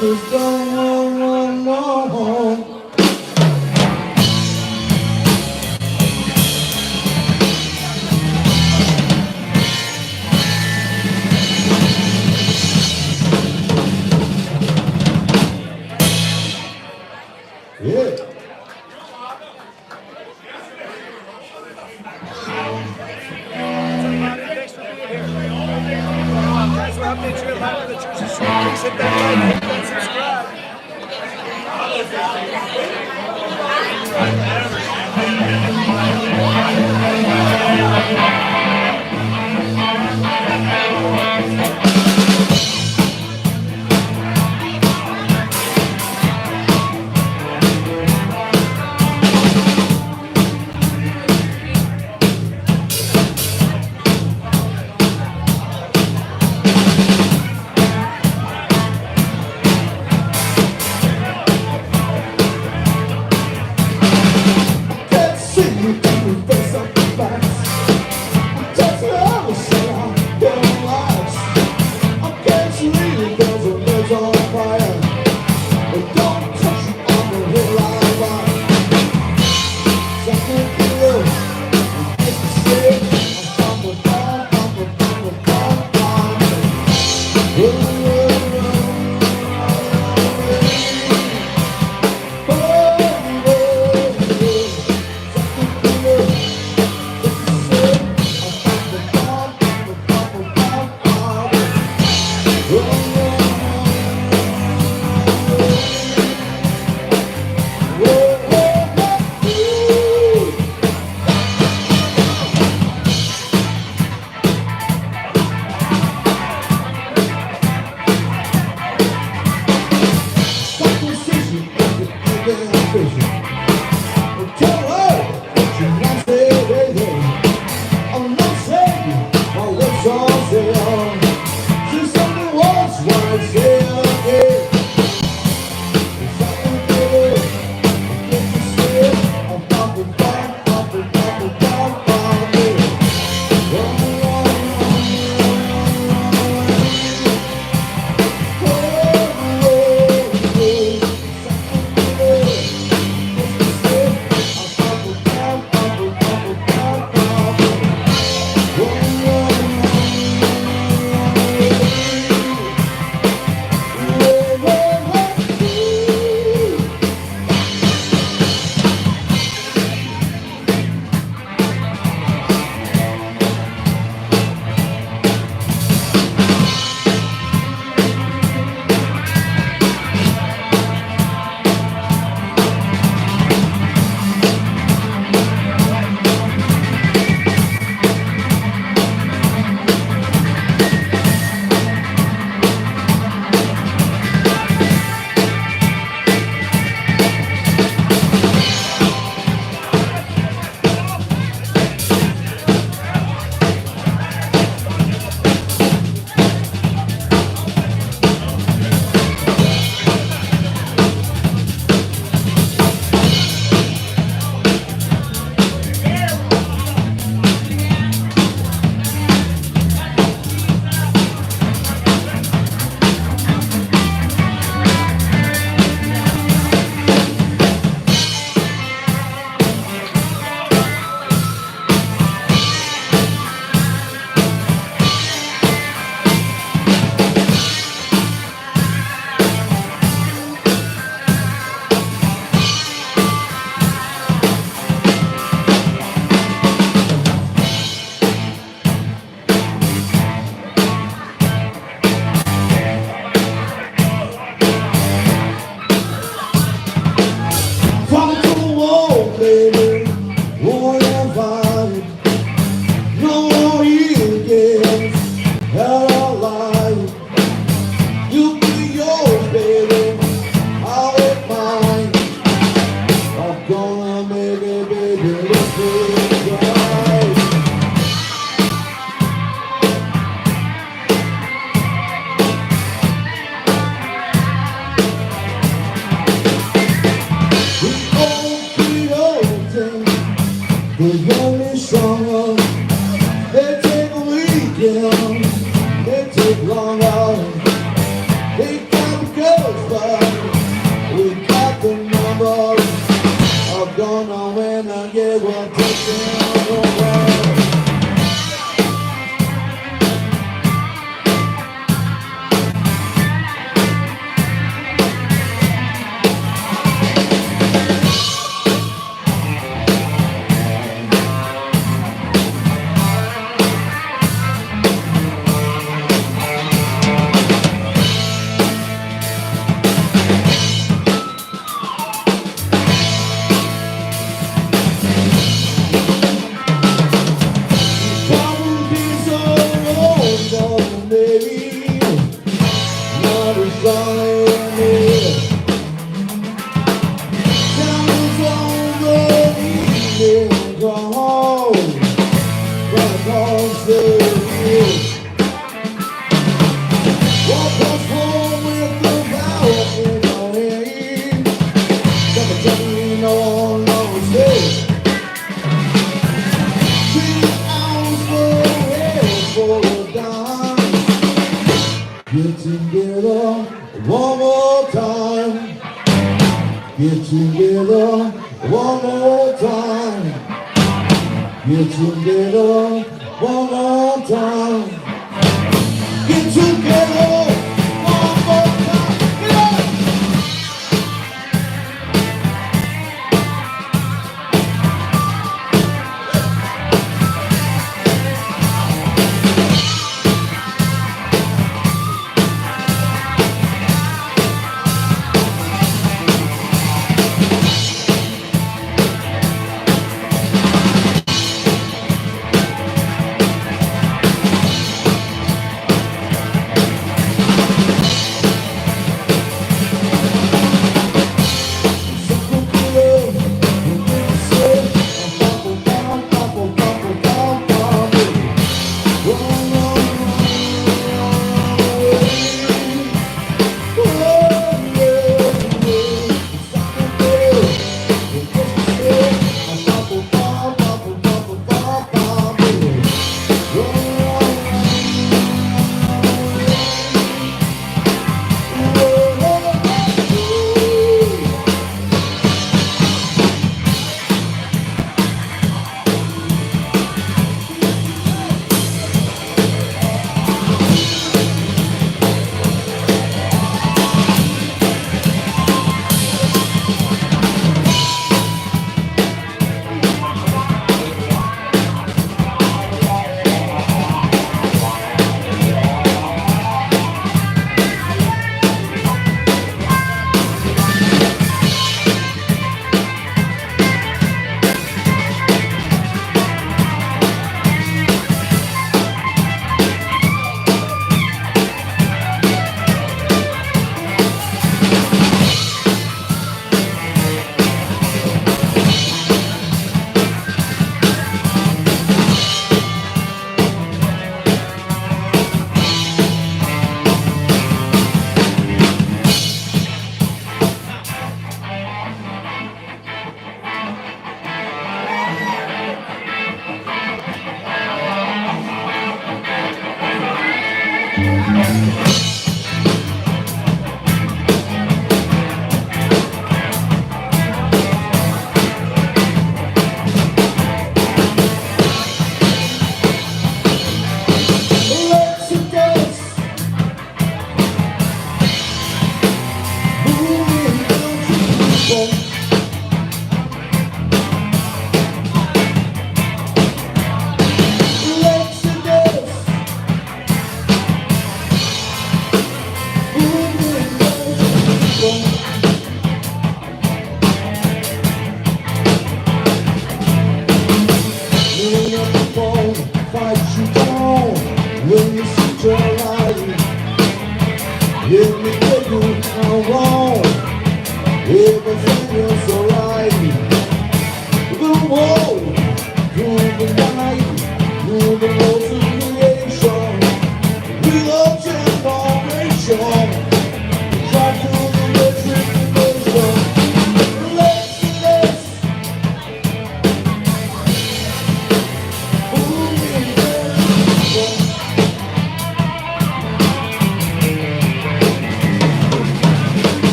just don't want no home. Yeah.
Thanks for being here. Guys, we're updating you live on the Jersey Shore. Please hit that like, hit that subscribe.
Can't see you keeping face up the facts. Takes me out of sight, getting lost. I can't sleep, there's a bed's on fire. But don't touch you on the hill I ride. Something good, it's the same. I'm the bomb, I'm the bomb, the bomb, bomb. They take long hours, they got the girls. gonna win again. We're taking over. Get together one more time. Get together one more time. Get together one more time. Get together one more time. Get up!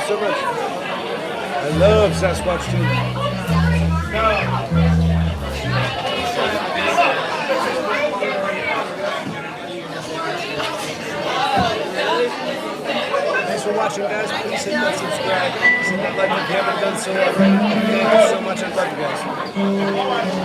so much. I love Sasquatch too. Thanks for watching, guys. Please hit that subscribe. Please hit that like if you haven't done so already. Thank you so much. I love you guys.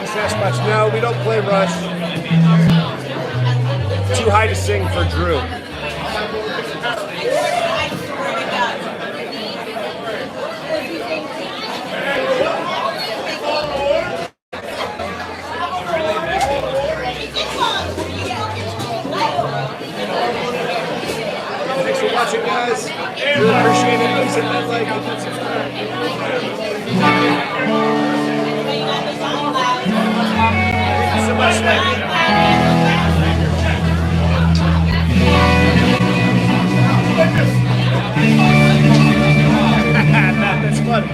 Sasquatch, no, we don't play Rush. Too high to sing for Drew. Thanks for watching, guys. Really appreciate it. Please hit that like and that subscribe. Thank you so much, That's funny.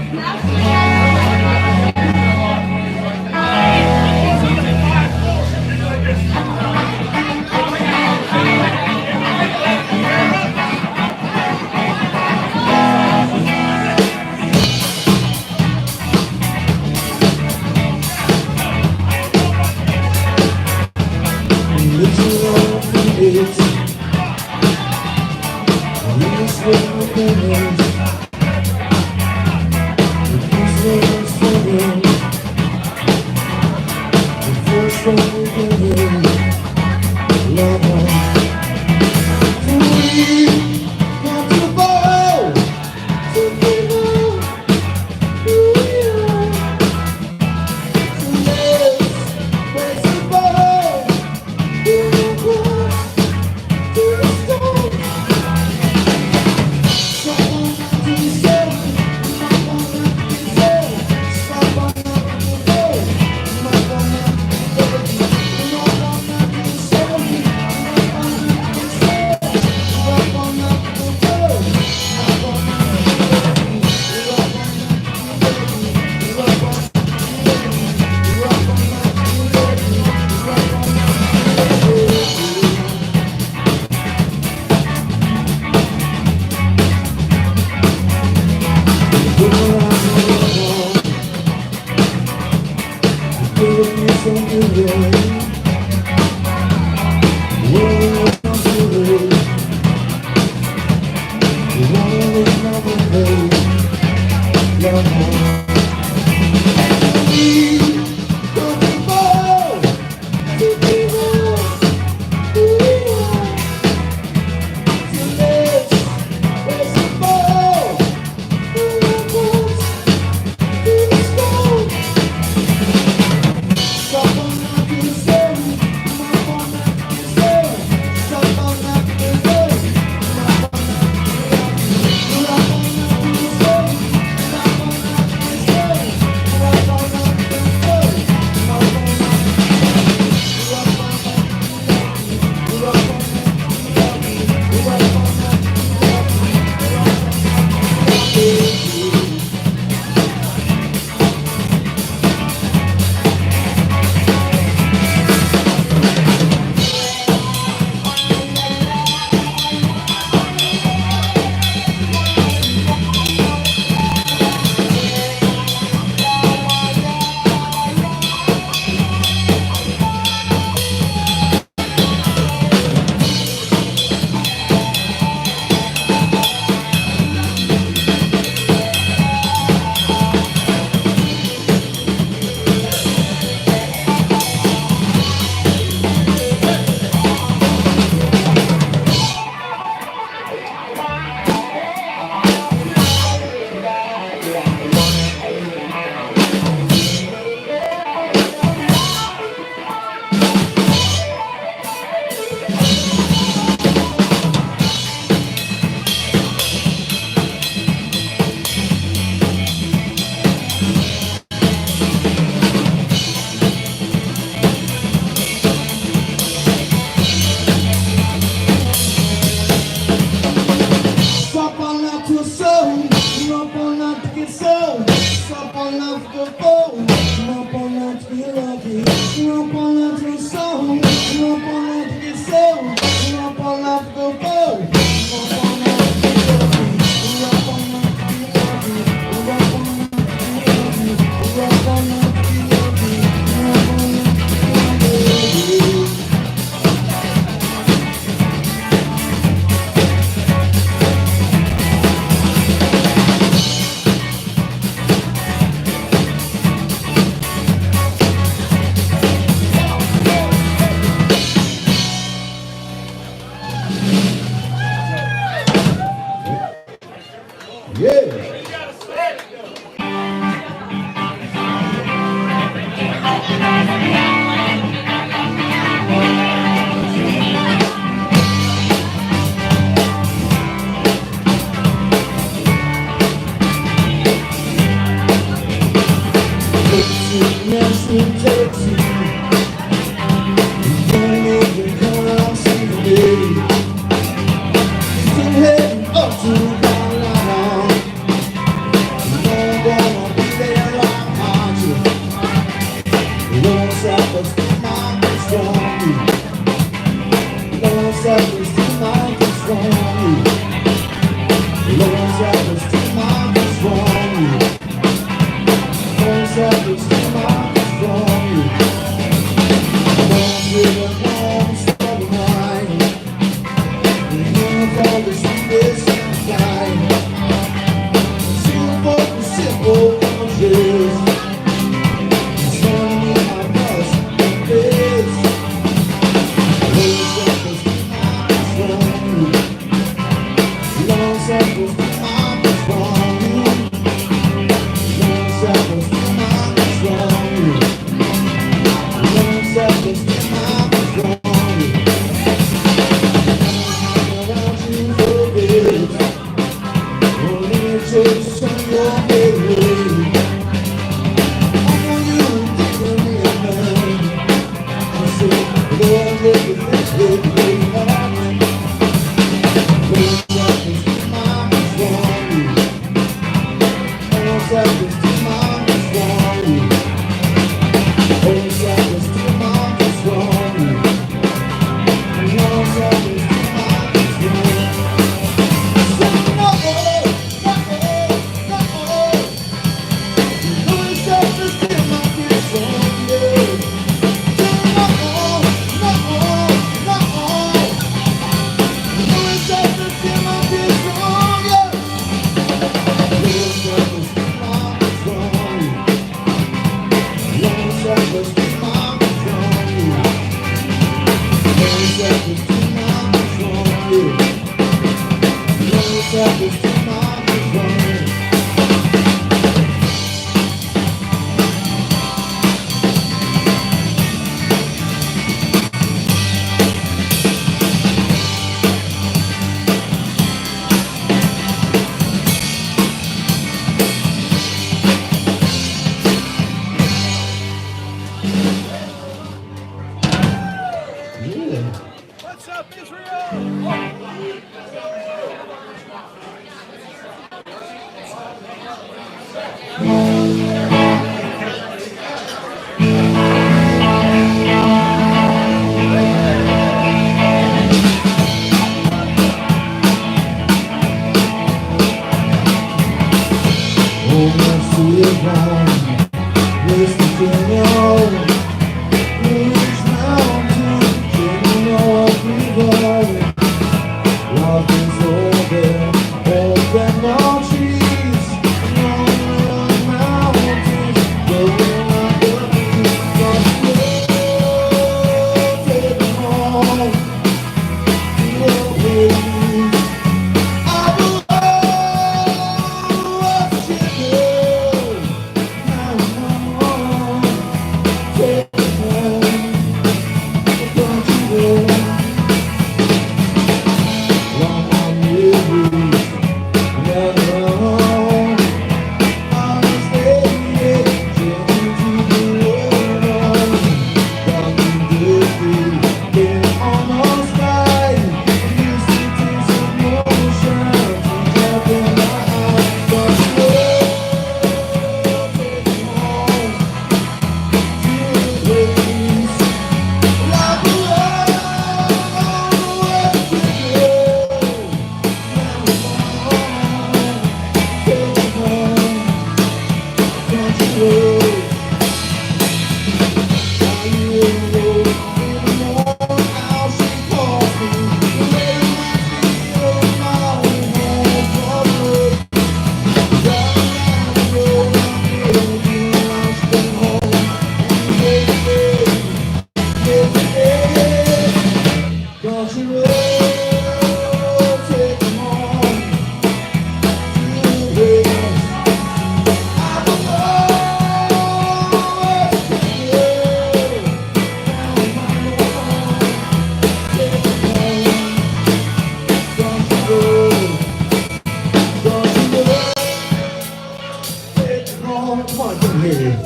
Come on, come here.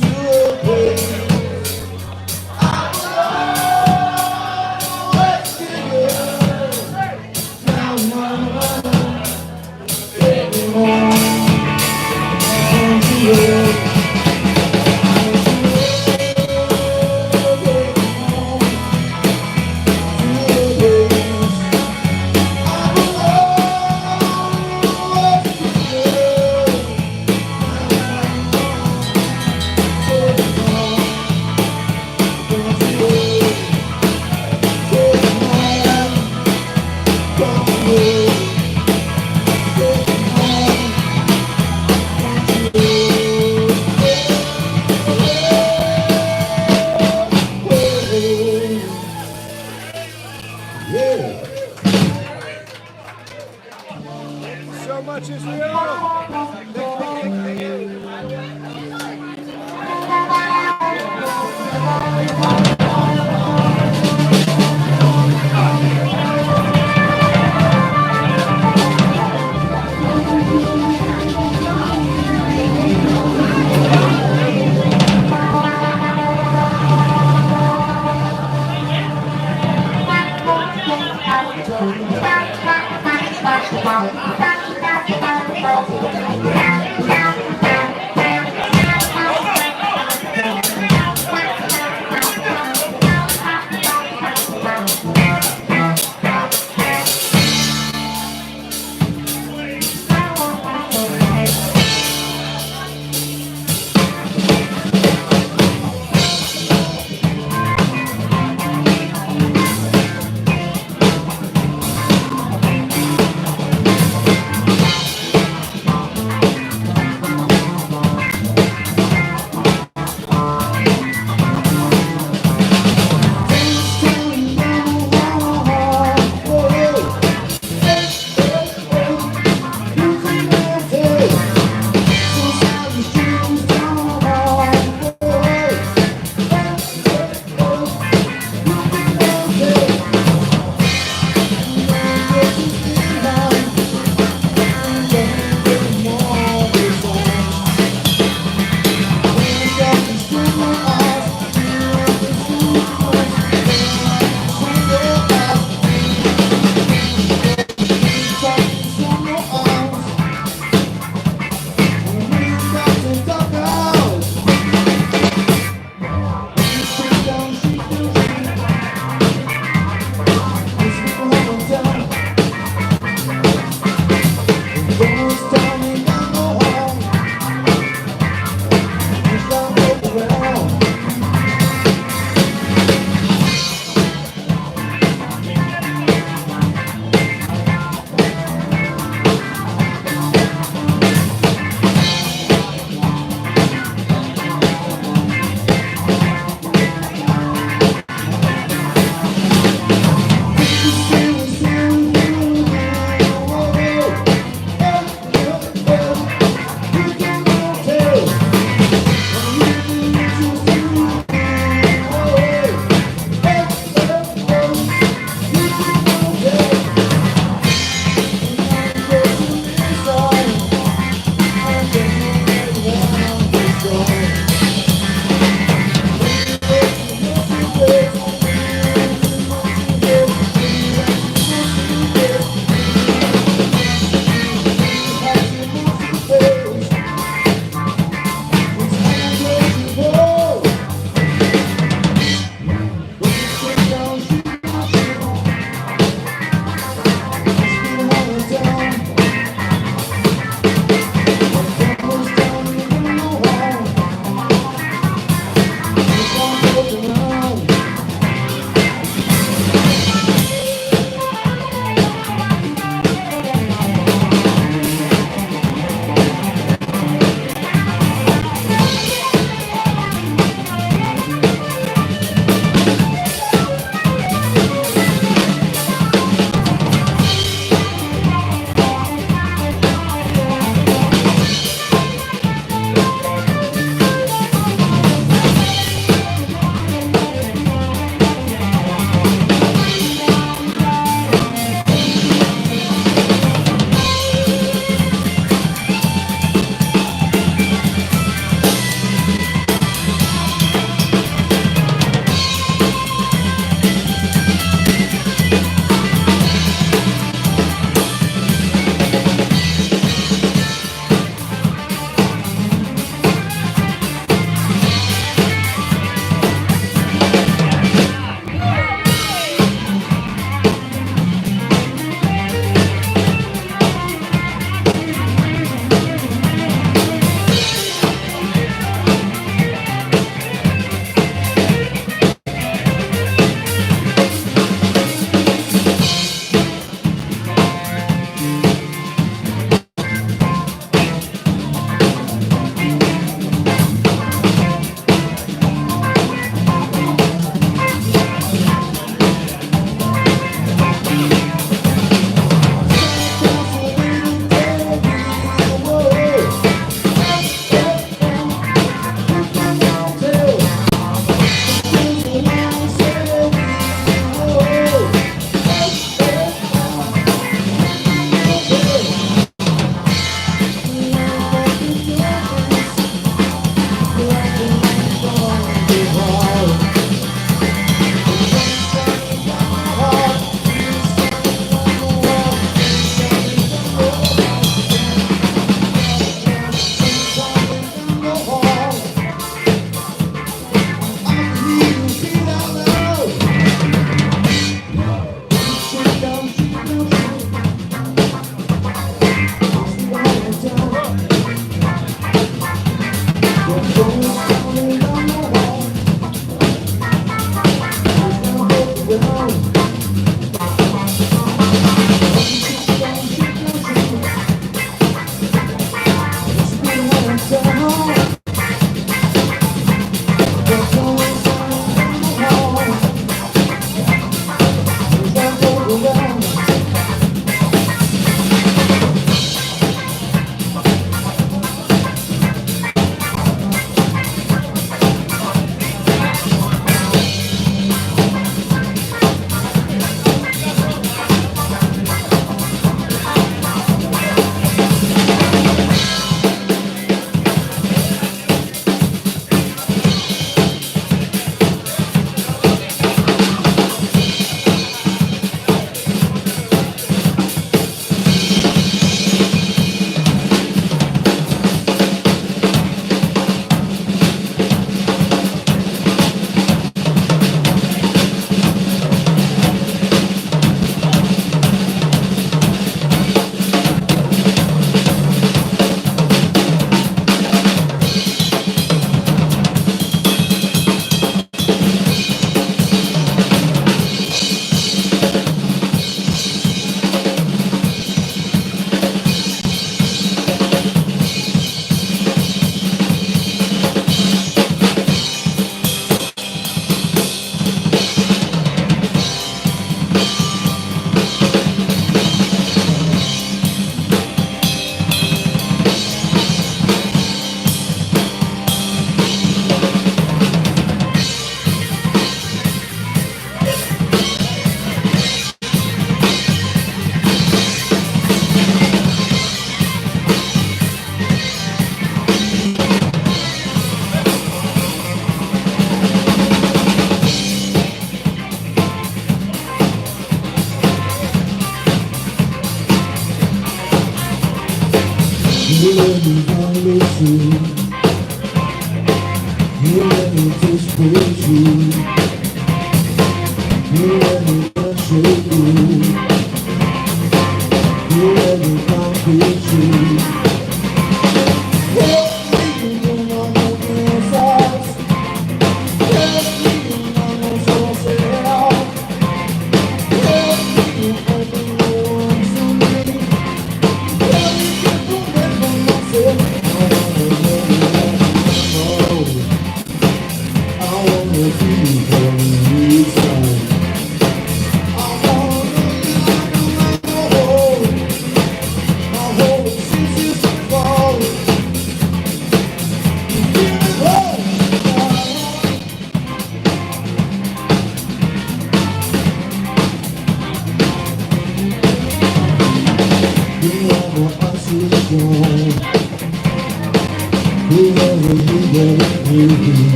To a place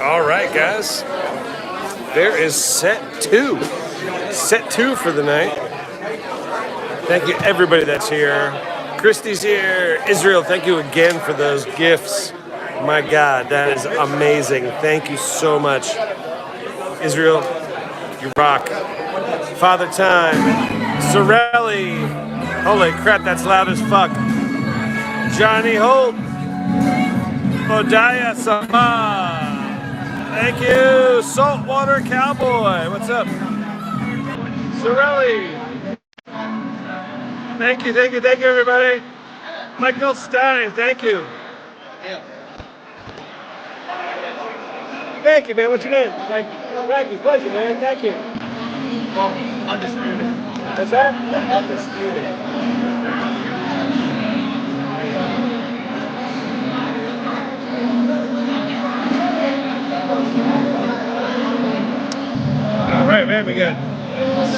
All right, guys. There is set two. Set two for the night. Thank you, everybody that's here. Christy's here. Israel, thank you again for those gifts. My God, that is amazing. Thank you so much. Israel, you rock. Father Time. Sorelli. Holy crap, that's loud as fuck. Johnny Holt. Odaya Sama. Thank you. Saltwater Cowboy. What's up? Sorelli. Thank you, everybody. Michael Stein, thank you. Thank you, man. What's your name? Frankie, pleasure, man. Thank you.
Undisputed.
What's that?
Undisputed.
All right, man. We got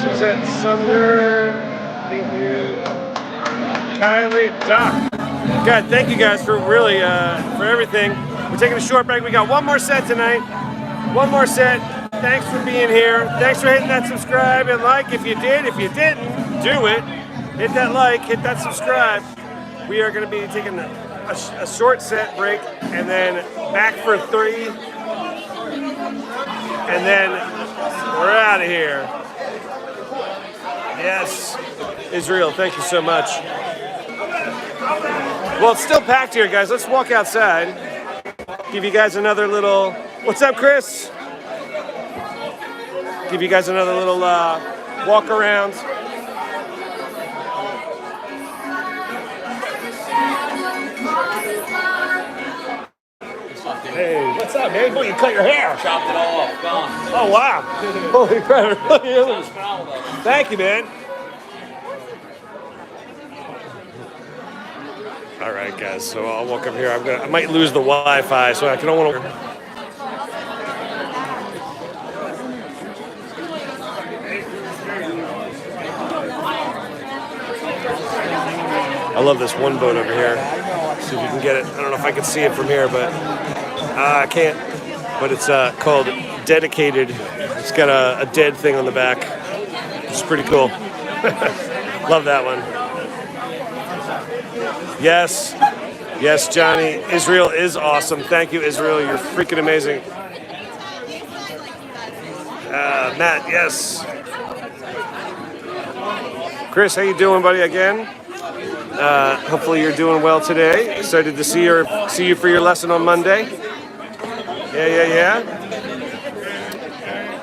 Suzette Sumner. Thank you. Kylie Doc. God, thank you guys for really for everything. We're taking a short break. We got one more set tonight. One more set. Thanks for being here. Thanks for hitting that subscribe and like if you did. If you didn't, do it. Hit that like, hit that subscribe. We are going to be taking a short set break and then back for 3. And then we're out of here. Yes. Israel, thank you so much. Well, it's still packed here, guys. Let's walk outside. Give you guys another little... What's up, Chris? Give you guys another little walk around. Hey, what's up, man? Oh, you cut your hair.
Chopped it all off. Gone.
Oh, wow. Holy crap. Thank you, man. All right, guys. So I'll walk up here. I might lose the Wi-Fi, so I don't want to. I love this one boat over here. See if you can get it. I don't know if I can see it from here, but I can't. But it's called Dedicated. It's got a dead thing on the back, which is pretty cool. Love that one. Yes. Yes, Johnny. Israel is awesome. Thank you, Israel. You're freaking amazing. Matt, yes. Chris, how you doing, buddy, again? Hopefully you're doing well today. Excited to see you for your lesson on Monday. Yeah.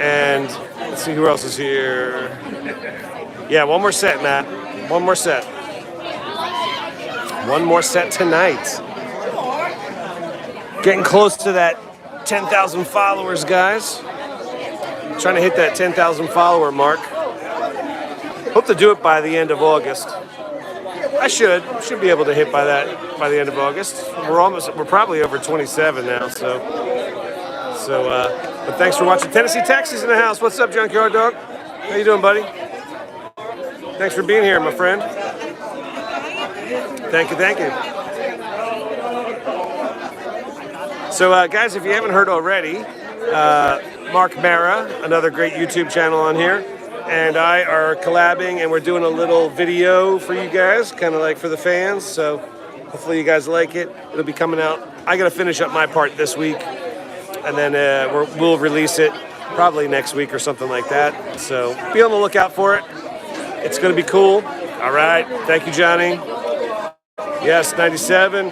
And let's see who else is here. Yeah, one more set, Matt. One more set. One more set tonight. Getting close to that 10,000 followers, guys. Trying to hit that 10,000 follower mark. Hope to do it by the end of August. I should be able to hit by the end of August. We're probably over 27 now, so but thanks for watching. Tennessee Taxis in the house. What's up, Junkyard Dog? How you doing, buddy? Thanks for being here, my friend. Thank you. So, guys, if you haven't heard already, Mark Mara, another great YouTube channel on here, and I are collabing, and we're doing a little video for you guys, kind of like for the fans. So, hopefully, you guys like it. It'll be coming out. I got to finish up my part this week, and then we'll release it probably next week or something like that. So, be on the lookout for it. It's going to be cool. All right. Thank you, Johnny. Yes, 97.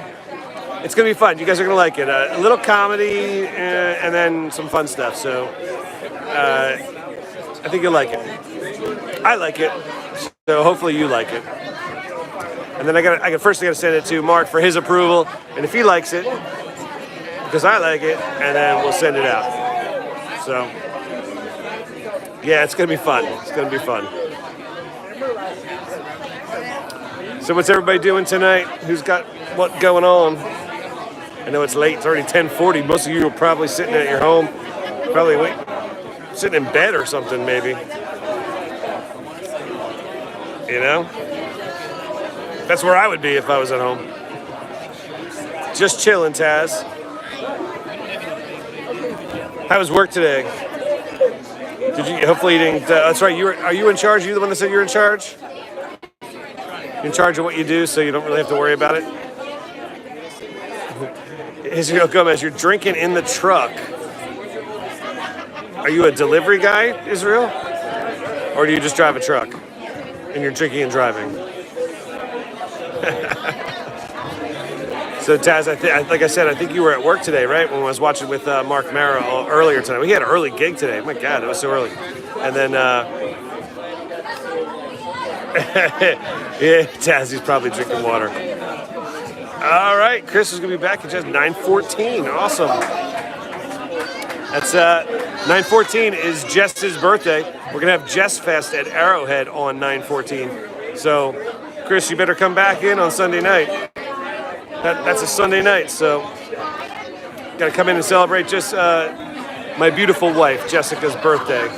It's going to be fun. You guys are going to like it. A little comedy and then some fun stuff. So I think you'll like it. I like it. So hopefully you like it. And then I got to send it to Mark for his approval. And if he likes it, because I like it, and then we'll send it out. So yeah, it's going to be fun. It's going to be fun. So what's everybody doing tonight? Who's got what going on? I know it's late. It's already 10:40. Most of you are probably sitting at your home, probably sitting in bed or something, maybe. You know? That's where I would be if I was at home. Just chilling, Taz. How was work today? Did you? Hopefully you didn't. That's right. Are you in charge? Are you the one that said you're in charge? You're in charge of what you do, so you don't really have to worry about it. Israel Gomez, you're drinking in the truck. Are you a delivery guy, Israel? Or do you just drive a truck and you're drinking and driving? So Taz, like I said, I think you were at work today, right? When I was watching with Mark Mara earlier tonight. We had an early gig today. My God, it was so early. And then, yeah, Taz, he's probably drinking water. All right, Chris is going to be back at just 9:14. Awesome. That's 9:14 is Jess's birthday. We're going to have Jess Fest at Arrowhead on 9:14. So, Chris, you better come back in on Sunday night. That's a Sunday night, so got to come in and celebrate just my beautiful wife, Jessica's birthday.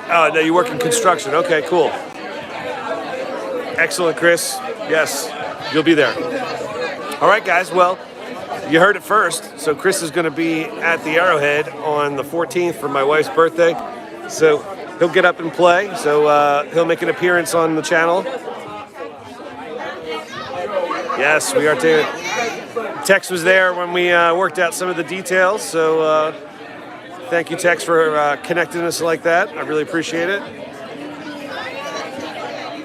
Oh, no, you work in construction. Okay, cool. Excellent, Chris. Yes, you'll be there. All right, guys. Well, you heard it first. So Chris is going to be at the Arrowhead on the 14th for my wife's birthday. So he'll get up and play. So he'll make an appearance on the channel. Yes, we are too. Tex was there when we worked out some of the details. So thank you, Tex, for connecting us like that. I really appreciate it.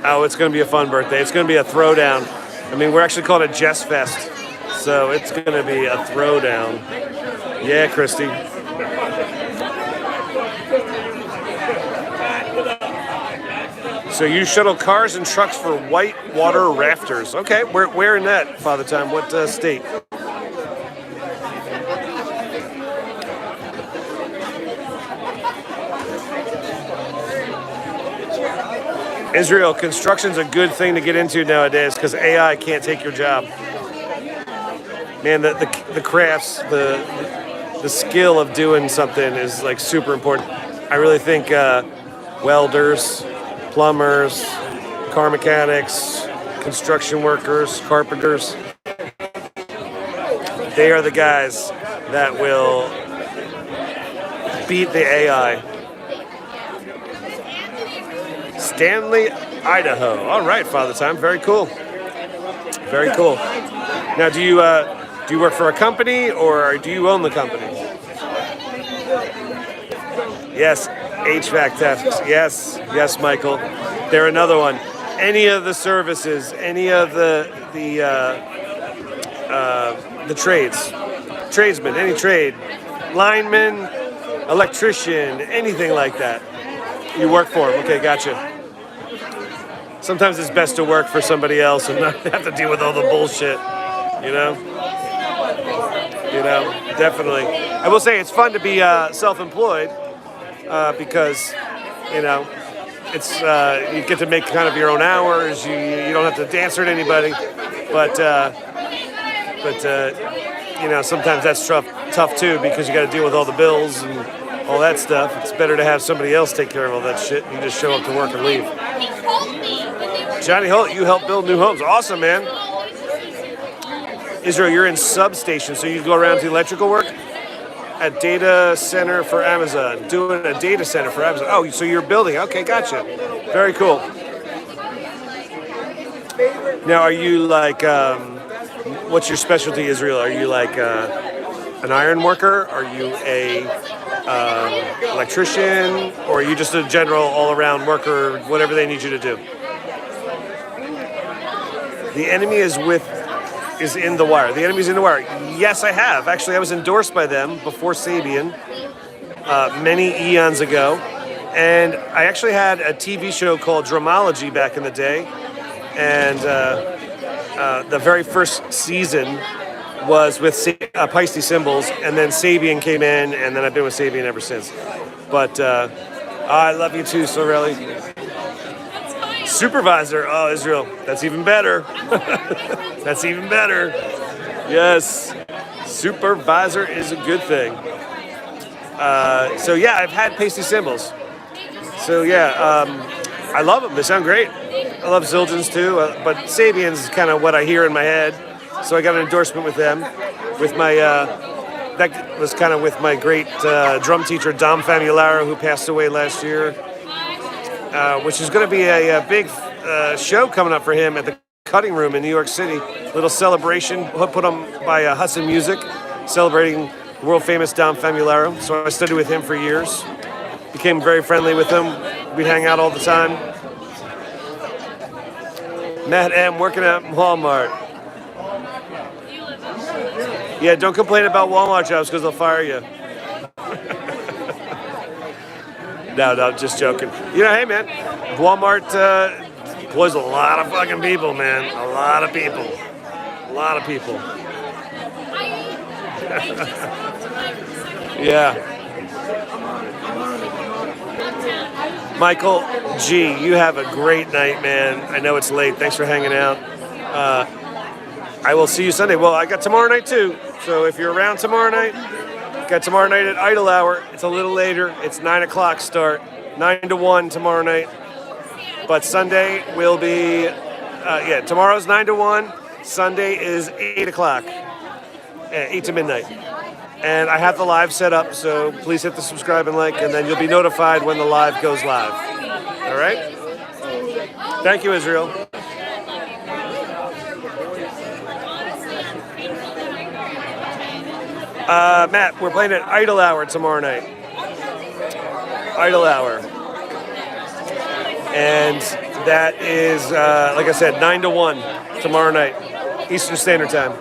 Oh, it's going to be a fun birthday. It's going to be a throwdown. I mean, we're actually calling it Jess Fest. So it's going to be a throwdown. Yeah, Christy. So you shuttle cars and trucks for white water rafters. Okay, where in that, Father Time? What state? Israel, construction's a good thing to get into nowadays because AI can't take your job. Man, the crafts, the skill of doing something is like super important. I really think welders, plumbers, car mechanics, construction workers, carpenters, they are the guys that will beat the AI. Stanley, Idaho. All right, Father Time. Very cool. Very cool. Now, do you work for a company or do you own the company? Yes, HVAC techs. Yes, Michael. They're another one. Any of the services, any of the trades, tradesmen, any trade, lineman, electrician, anything like that. You work for them. Okay, gotcha. Sometimes it's best to work for somebody else and not have to deal with all the bullshit. You know, definitely. I will say it's fun to be self-employed because, it's you get to make kind of your own hours. You don't have to answer to anybody, but sometimes that's tough too because you got to deal with all the bills and all that stuff. It's better to have somebody else take care of all that shit and you just show up to work and leave. Johnny Holt, you help build new homes. Awesome, man. Israel, you're in substation, so you go around to electrical work at data center for Amazon. Doing a data center for Amazon. Oh, so you're building. Okay, gotcha. Very cool. Now, are you like, what's your specialty, Israel? Are you like an iron worker? Are you a electrician? Or are you just a general all-around worker, whatever they need you to do? The enemy is in the wire. The enemy's in the wire. Yes, I have. Actually, I was endorsed by them before Sabian many eons ago. And I actually had a TV show called Dramology back in the day. And the very first season was with Peisty Symbols. And then Sabian came in, and then I've been with Sabian ever since. But I love you too, Sorelli. Supervisor. Oh, Israel. That's even better. That's even better. Yes. Supervisor is a good thing. So, yeah, I've had Pasty Symbols. So, yeah, I love them. They sound great. I love Zildjian's, too. But Sabian's kind of what I hear in my head. So I got an endorsement with them, with my, that was kind of with my great drum teacher, Dom Famularo, who passed away last year, which is going to be a big show coming up for him at the Cutting Room in New York City. Little celebration put on by Hudson Music, celebrating world famous Dom Famularo. So I studied with him for years, became very friendly with him. We'd hang out all the time. Matt M. working at Walmart. Yeah, don't complain about Walmart jobs because they'll fire you. No, just joking. You know, hey man, Walmart employs a lot of fucking people, man. A lot of people. A lot of people. Yeah. Michael G, you have a great night, man. I know it's late. Thanks for hanging out. I will see you Sunday. Well, I got tomorrow night too. So if you're around tomorrow night, got tomorrow night at Idle Hour. It's a little later. It's 9 o'clock start. 9 to 1 tomorrow night. But Sunday will be, tomorrow's 9 to 1. Sunday is 8 o'clock. 8 to midnight. And I have the live set up, so please hit the subscribe and like, and then you'll be notified when the live goes live. All right? Thank you, Israel. Matt, we're playing at Idle Hour tomorrow night. Idle Hour. And that is, like I said, 9 to 1 tomorrow night, Eastern Standard Time.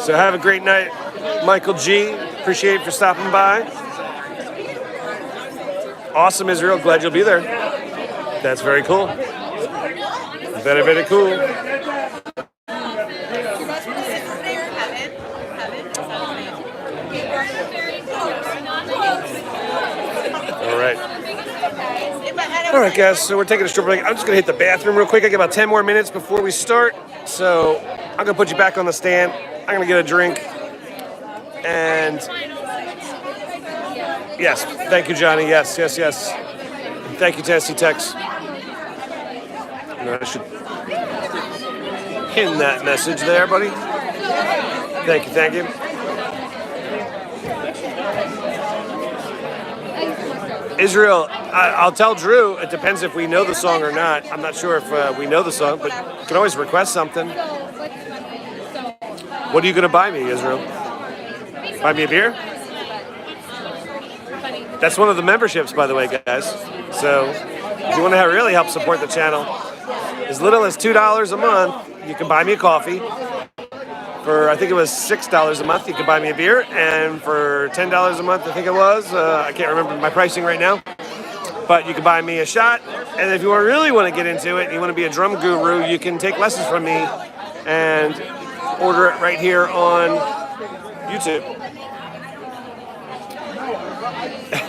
So have a great night, Michael G. Appreciate you for stopping by. Awesome, Israel. Glad you'll be there. That's very cool. Very, very cool. All right, guys, so we're taking a short break. I'm just going to hit the bathroom real quick. I got about 10 more minutes before we start. So I'm going to put you back on the stand. I'm going to get a drink. And yes, thank you, Johnny. Yes. Thank you, Tennessee Tex. I should pin that message there, buddy. Thank you. Israel, I'll tell Drew, it depends if we know the song or not. I'm not sure if we know the song, but you can always request something. What are you going to buy me, Israel? Buy me a beer? That's one of the memberships, by the way, guys. So if you want to really help support the channel, as little as $2 a month, you can buy me a coffee. For, I think it was $6 a month, you can buy me a beer. And for $10 a month, I think it was, I can't remember my pricing right now. But you can buy me a shot. And if you really want to get into it, and you want to be a drum guru, you can take lessons from me and order it right here on YouTube.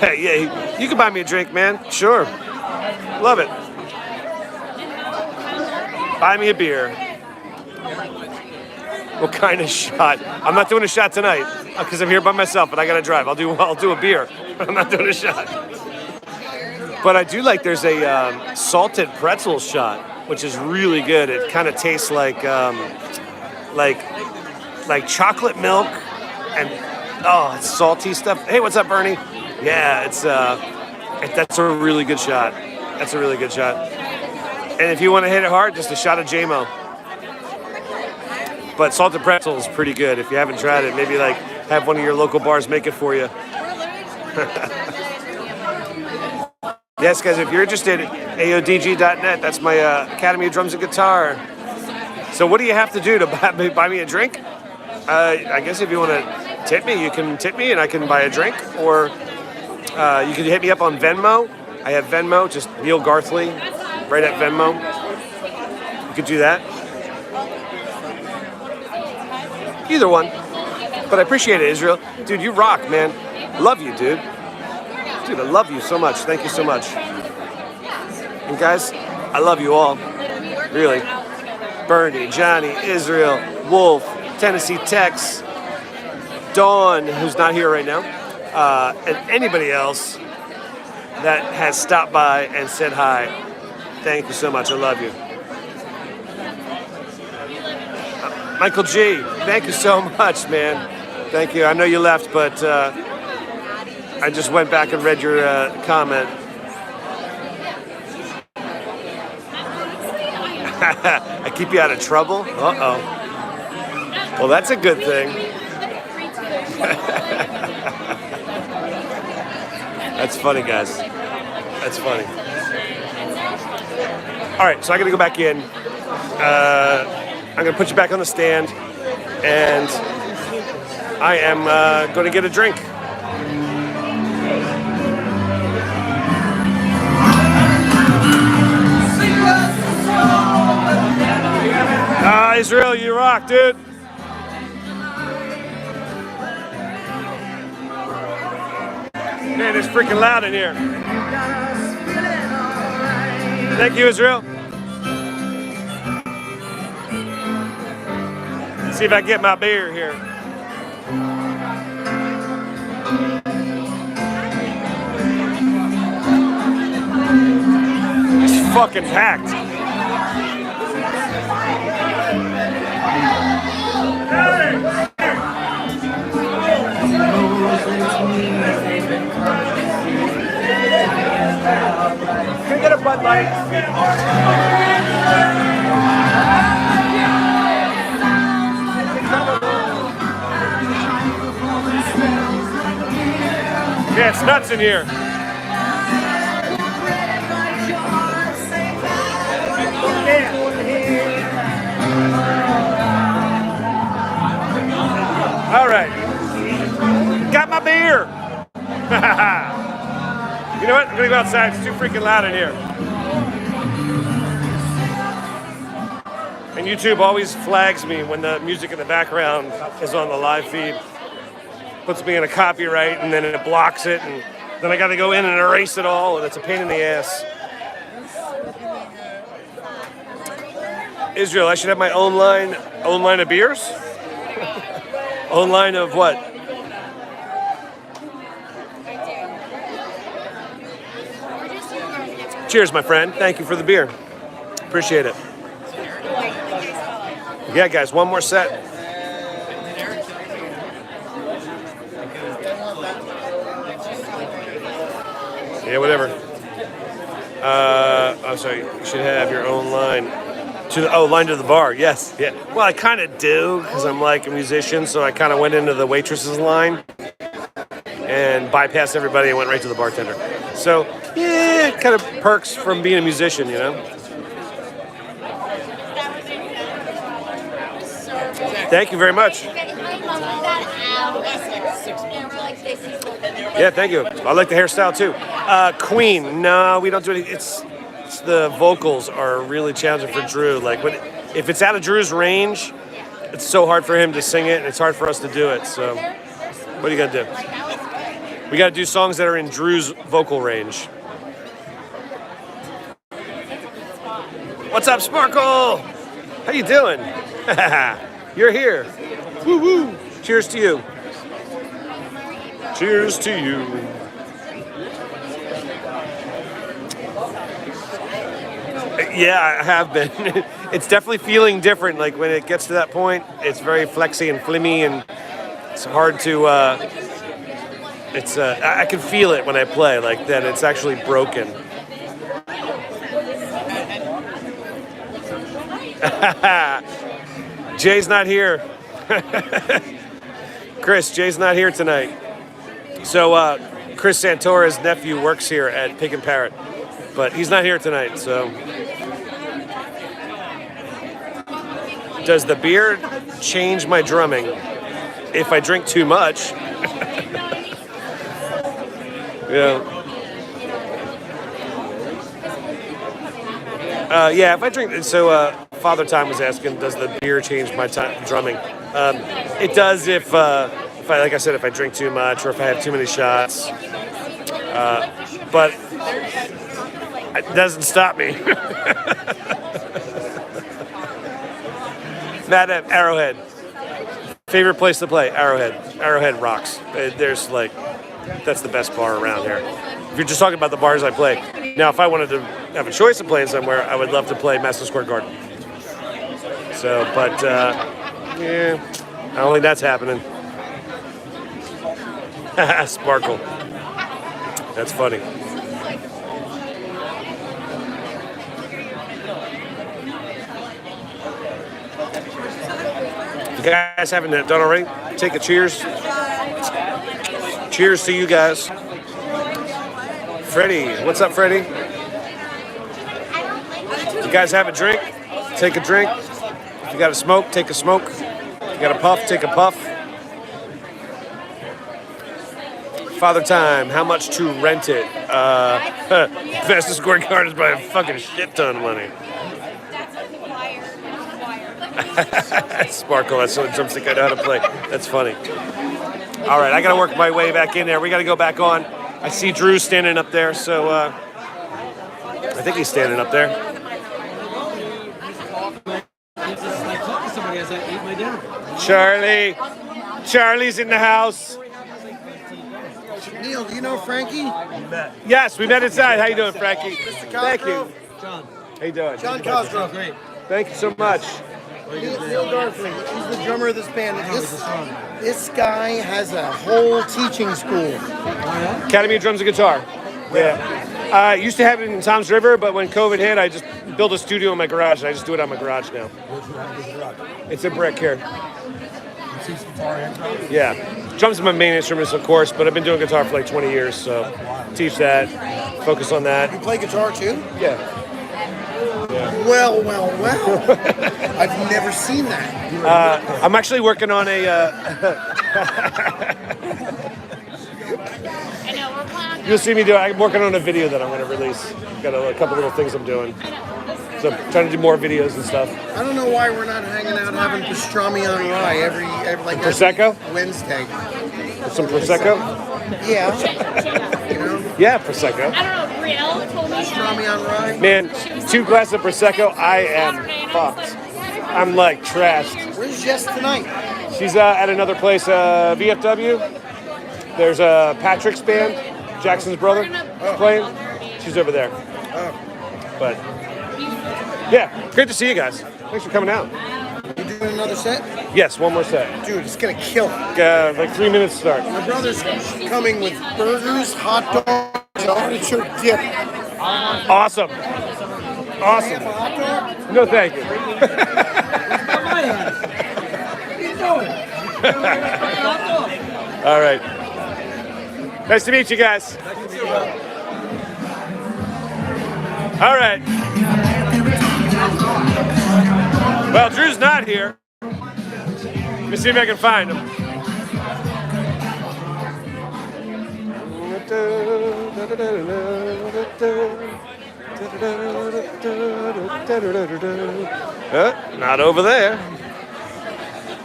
Yeah, you can buy me a drink, man. Sure. Love it. Buy me a beer. What kind of shot? I'm not doing a shot tonight because I'm here by myself, but I gotta drive. I'll do a beer. I'm not doing a shot. But I do like there's a salted pretzel shot, which is really good. It kind of tastes like chocolate milk and it's salty stuff. Hey, what's up, Bernie? Yeah, that's a really good shot. That's a really good shot. And if you want to hit it hard, just a shot of JMO. But salted pretzel is pretty good. If you haven't tried it, maybe like have one of your local bars make it for you. Yes, guys, if you're interested, aodg.net. That's my Academy of Drums and Guitar. So what do you have to do to buy me a drink? I guess if you want to tip me, you can tip me and I can buy a drink. Or you can hit me up on Venmo. I have Venmo, just Neil Garthly, right at Venmo. You could do that. Either one. But I appreciate it, Israel. Dude, you rock, man. Love you, dude. Dude, I love you so much. Thank you so much. And guys, I love you all. Really. Bernie, Johnny, Israel, Wolf, Tennessee Tex, Dawn, who's not here right now, and anybody else that has stopped by and said hi. Thank you so much. I love you. Michael G, thank you so much, man. Thank you. I know you left, but I just went back and read your comment. I keep you out of trouble? Uh-oh. Well, that's a good thing. That's funny, guys. That's funny. All right, so I got to go back in. I'm going to put you back on the stand, and I am going to get a drink. Israel, you rock, dude. Man, it's freaking loud in here. Thank you, Israel. Let's see if I can get my beer here. It's fucking packed. Can I get a Bud Light? Yeah, it's nuts in here. All right. Got my beer. You know what? I'm going to go outside. It's too freaking loud in here. And YouTube always flags me when the music in the background is on the live feed. Puts me in a copyright, and then it blocks it, and then I got to go in and erase it all, and it's a pain in the ass. Israel, I should have my own line of beers? Own line of what? Cheers, my friend. Thank you for the beer. Appreciate it. Yeah, guys, one more set. Yeah, whatever. I'm sorry. You should have your own line. Line to the bar. Yes. Yeah. Well, I kind of do because I'm like a musician, so I kind of went into the waitress's line and bypassed everybody and went right to the bartender. So, yeah, it kind of perks from being a musician, you know? Thank you very much. Yeah, thank you. I like the hairstyle too. Queen, no, we don't do it. It's the vocals are really challenging for Drew. Like if it's out of Drew's range, it's so hard for him to sing it, and it's hard for us to do it. So, what are you gonna do? We got to do songs that are in Drew's vocal range. What's up, Sparkle? How you doing? You're here. Woo woo! Cheers to you. Cheers to you. Yeah, I have been. It's definitely feeling different. Like when it gets to that point, it's very flexy and flimmy, and it's hard to. I can feel it when I play. Like that, it's actually broken. Jay's not here. Jay's not here tonight. So Chris Santora's nephew works here at Pig and Parrot, but he's not here tonight. So does the beer change my drumming if I drink too much? Yeah, if I drink, so Father Time was asking, does the beer change my drumming? It does if like I said, if I drink too much or if I have too many shots. But it doesn't stop me. Matt at Arrowhead. Favorite place to play? Arrowhead. Arrowhead rocks. That's the best bar around here. If you're just talking about the bars I play. Now, if I wanted to have a choice of playing somewhere, I would love to play Madison Square Garden. So, but Yeah, I don't think that's happening. Sparkle. That's funny. If you guys haven't done already, take a cheers. Cheers to you guys. Freddie, what's up, Freddie? If you guys have a drink, take a drink. If you got a smoke, take a smoke. If you got a puff, take a puff. Father Time, how much to rent it? Fastest scoring card is by a fucking shit ton of money. Sparkle, that's the drumstick I know how to play. That's funny. All right, I got to work my way back in there. We got to go back on. I see Drew standing up there, so I think he's standing up there. Charlie's in the house.
Neil, do you know Frankie?
Yes, we met inside. How you doing, Frankie? Thank you.
John.
How you doing?
John Cosgrove. Great.
Thank you so much.
Neil Garthly. He's the drummer of this band. This guy has a whole teaching school.
Academy of Drums and Guitar. Yeah. I used to have it in Toms River, but when COVID hit, I just built a studio in my garage, and I just do it on my garage now. It's a brick here. Yeah. Drums are my main instruments, of course, but I've been doing guitar for like 20 years, so teach that, focus on that.
You play guitar too?
Yeah.
Well. I've never seen that.
I'm actually working on a... You'll see me do. I'm working on a video that I'm going to release. Got a couple little things I'm doing. So I'm trying to do more videos and stuff.
I don't know why we're not hanging out having pastrami on rye every
Prosecco?
Wednesday.
Some Prosecco?
Yeah. You know?
Yeah, Prosecco.
I don't know, Brielle told me.
Pastrami on rye.
Man, 2 glasses of Prosecco, I am fucked. I'm like trashed.
Where's Jess tonight?
She's at another place, VFW. There's Patrick's band, Jackson's brother, playing. She's over there. But yeah, great to see you guys. Thanks for coming out.
You doing another set?
Yes, one more set.
Dude, it's gonna kill it.
Like 3 minutes to start.
My brother's coming with burgers, hot dogs, and artichoke dip.
Awesome.
Can I have
Awesome.
a hot dog?
No, thank you. All right. Nice to meet you guys. All right. Well, Drew's not here. Let me see if I can find him. Not over there.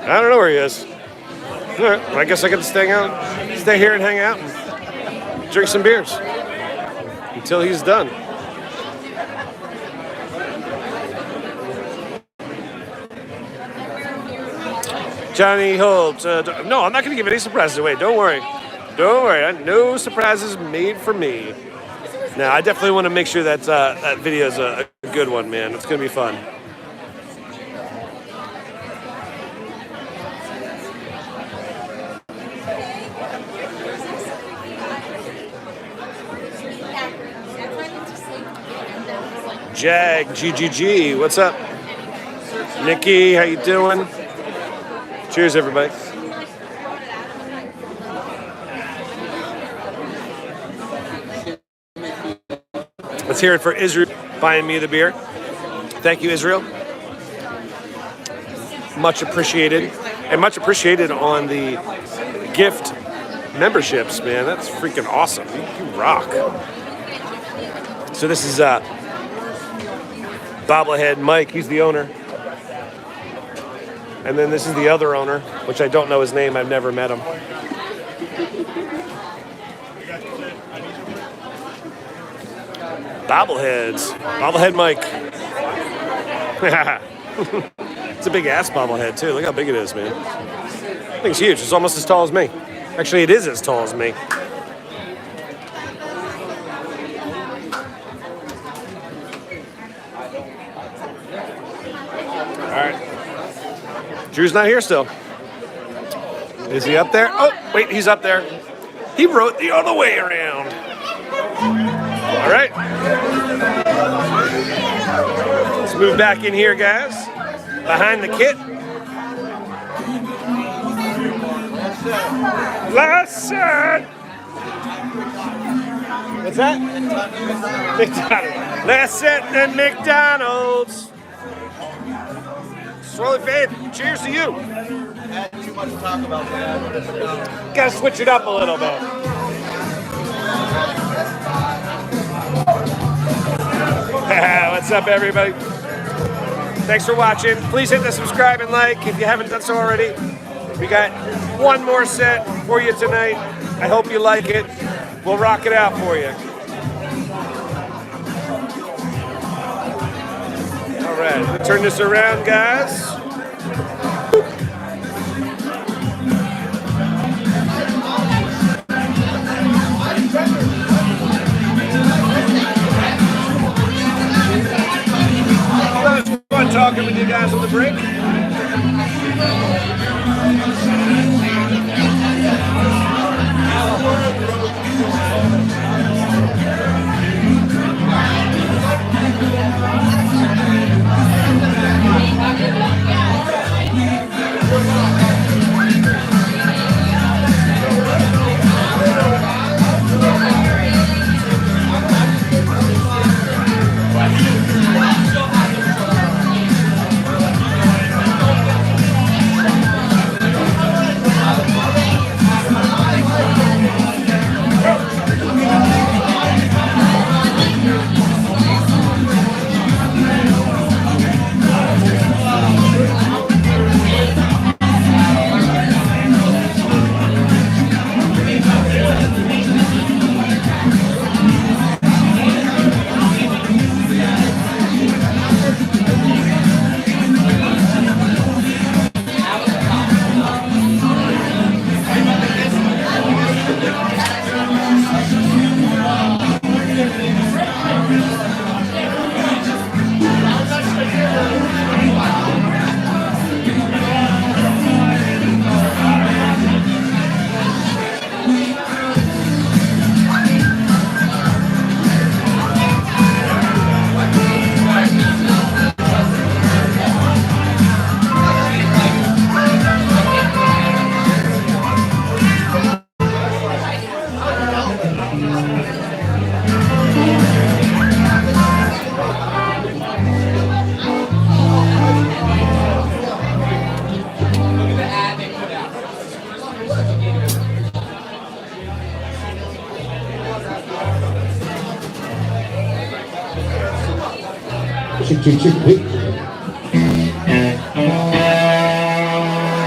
I don't know where he is. All right, well, I guess I get to stay here and hang out and drink some beers until he's done. Johnny Holt. No, I'm not going to give any surprises away. Don't worry. Don't worry. No surprises made for me. Now, I definitely want to make sure that that video is a good one, man. It's going to be fun. Jag, GGG, what's up? Nikki, how you doing? Cheers, everybody. Let's hear it for Israel buying me the beer. Thank you, Israel. Much appreciated. And much appreciated on the gift memberships, man. That's freaking awesome. You rock. So this is Bobblehead Mike. He's the owner. And then this is the other owner, which I don't know his name. I've never met him. Bobbleheads. Bobblehead Mike. It's a big ass bobblehead, too. Look how big it is, man. I think it's huge. It's almost as tall as me. Actually, it is as tall as me. All right. Drew's not here still. Is he up there? Oh, wait, he's up there. He wrote the other way around. All right. Let's move back in here, guys. Behind the kit. Last set. What's that? McDonald's. Last set at McDonald's. Swirly Faith, cheers to you.
Had too much to talk about that.
Gotta switch it up a little bit. What's up, everybody? Thanks for watching. Please hit the subscribe and like if you haven't done so already. We got one more set for you tonight. I hope you like it. We'll rock it out for you. All right, let's turn this around, guys. Fun talking with you guys on the break.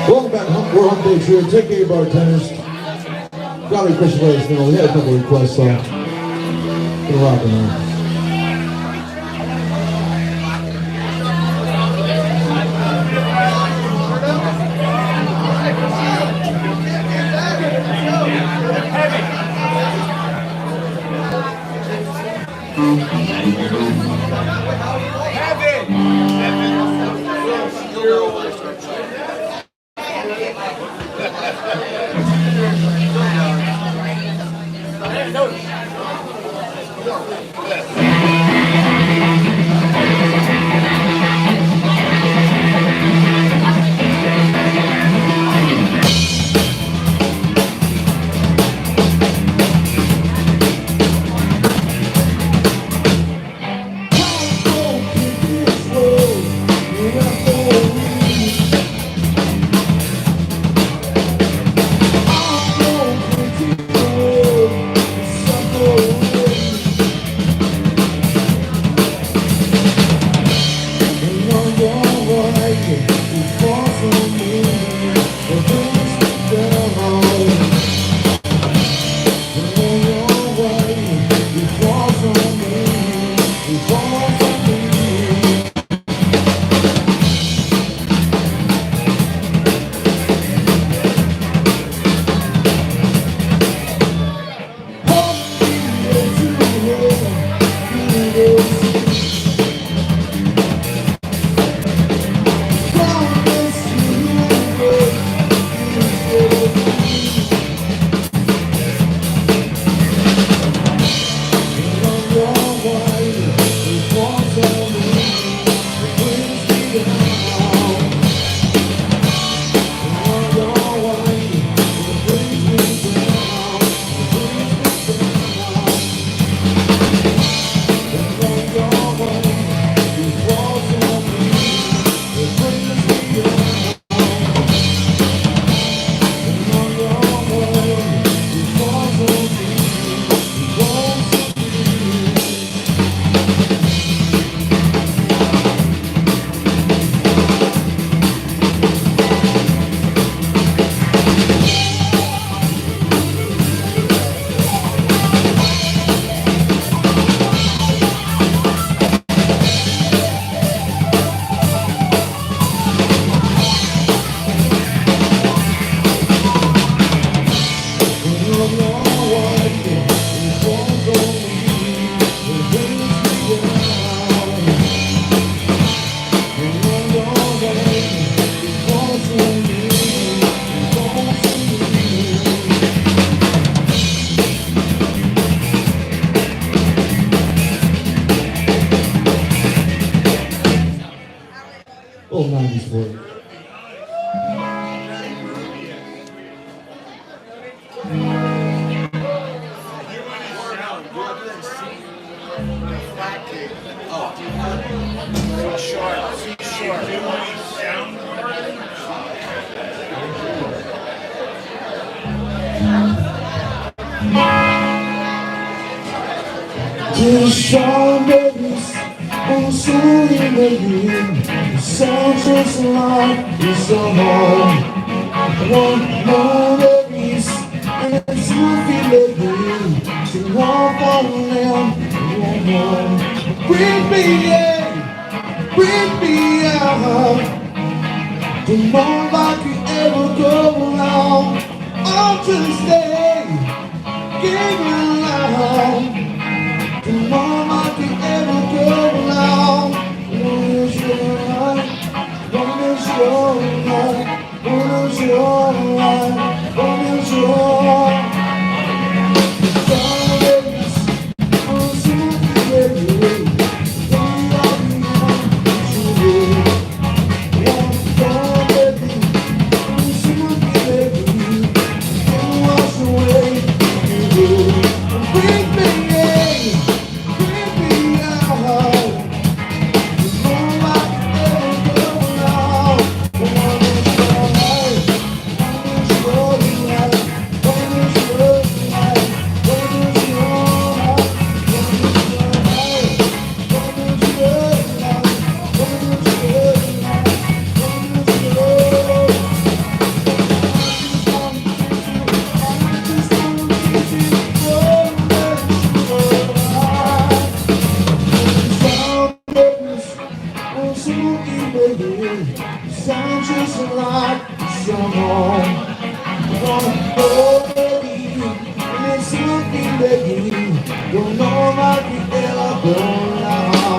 Welcome back to Hump. We're Hump Days here. Take care, bartenders. Golly, Christian, let us know. We had a couple requests, so gonna rock and roll.
No.
couple of 90s for you. The strawberries are so in the wind. The sound just like the summer. One strawberries and it's moving the wind. To love on them, one more. Bring me in, bring me out. The more I could ever go along. I'll just stay, give me love. The more I can ever go now. One is your life, one is your life, one is your life, one is your strawberries are smoking every day. One strawberry are smoking every day. And wash away you. Bring me in. Sound just like someone. One body, and it's something that you don't know about the ever go now.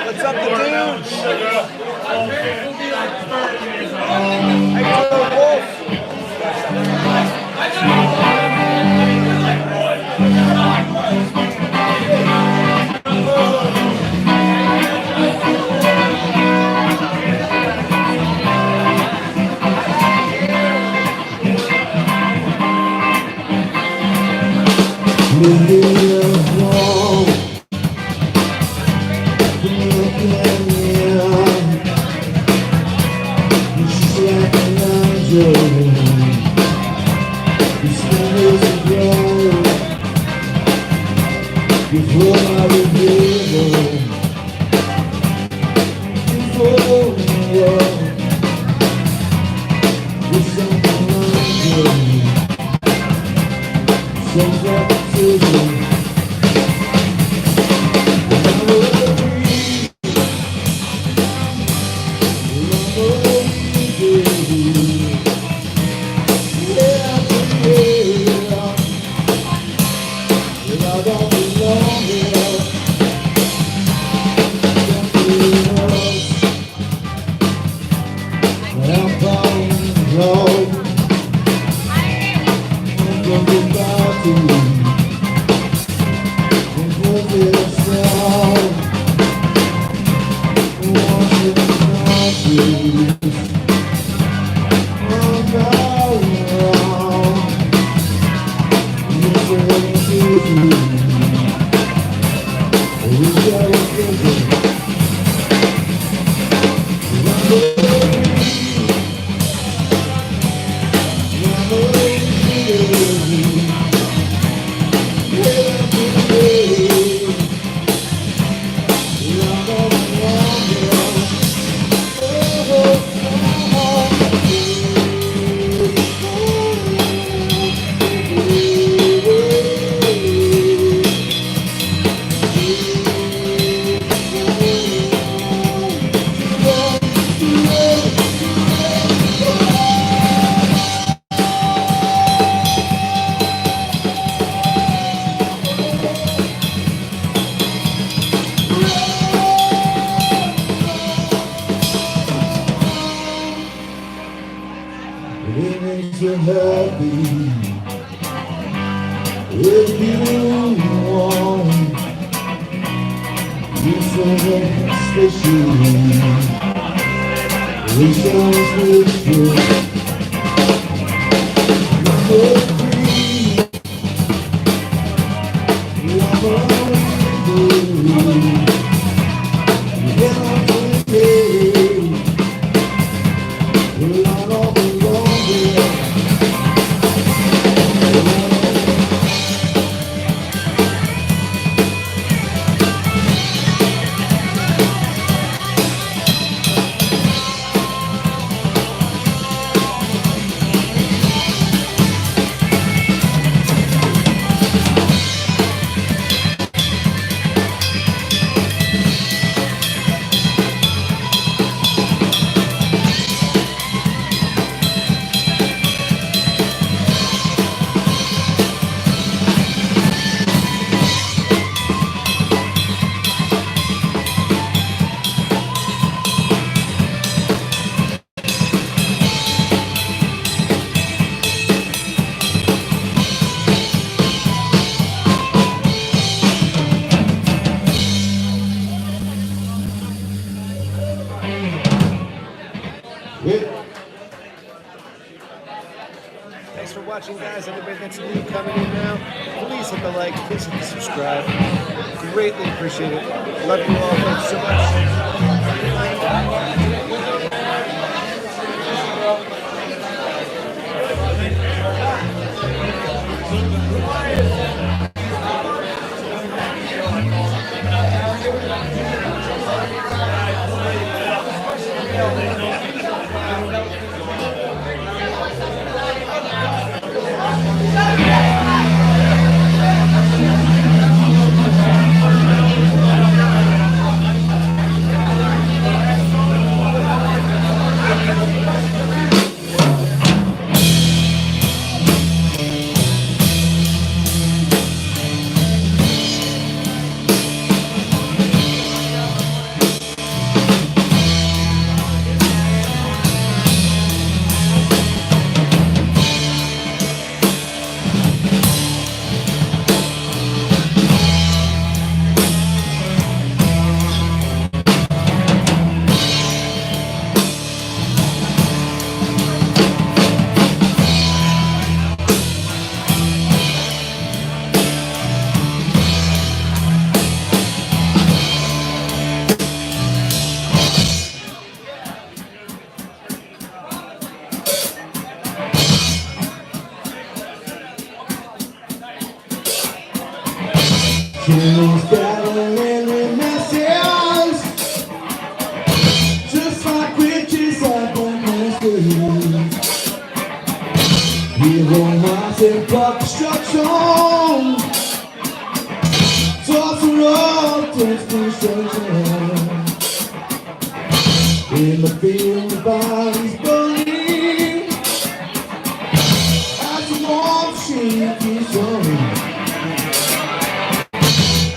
What's up, the dudes? Before I reveal before there's something wrong. Some repetition.
special. We sounds with you. You're free. You're free. Get on the day. We're not all belong here.
Thanks for watching, guys. Everybody that's new coming in now, please hit the like, please hit the subscribe. Greatly appreciate it. Love you all. Thanks so
Killers battling in messes, just like witches at the masters. Hero minds and blood destruction, tossing up destruction. In the field, the bodies burning, as the warm sheet keeps running.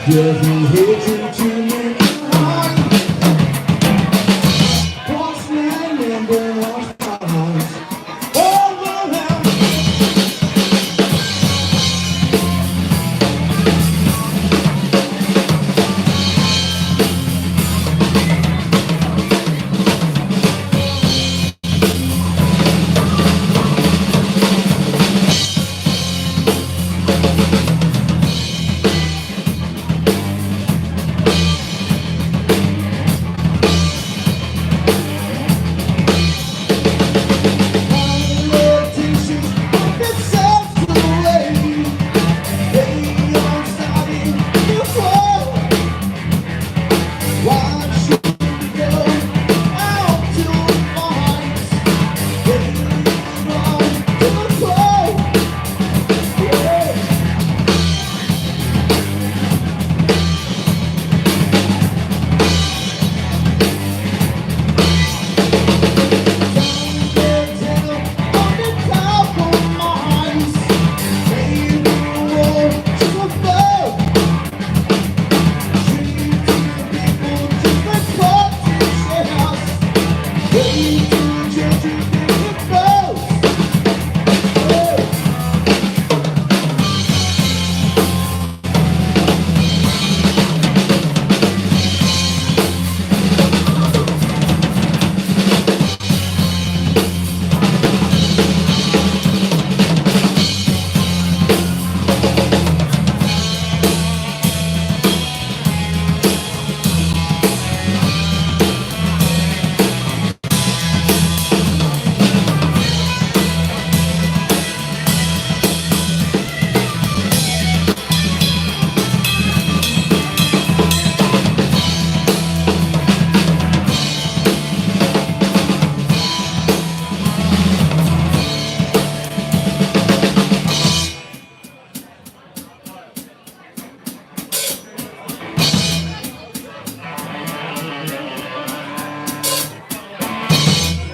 There's no hatred to make it right. Postman and burn our stars all around.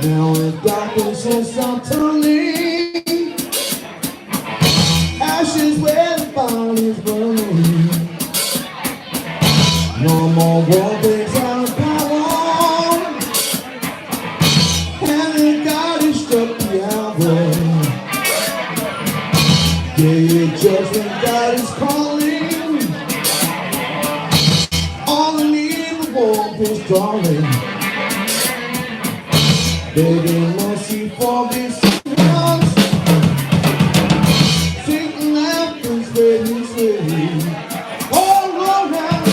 Now the darkness has stopped turning, ashes where the fire is burning. No more war breaks out of power, and the God has struck the hour. Yeah, judgment God is calling. All I need the warmth is darling. Begging mercy for this ones. Satan laughing, spreading, spreading. All around.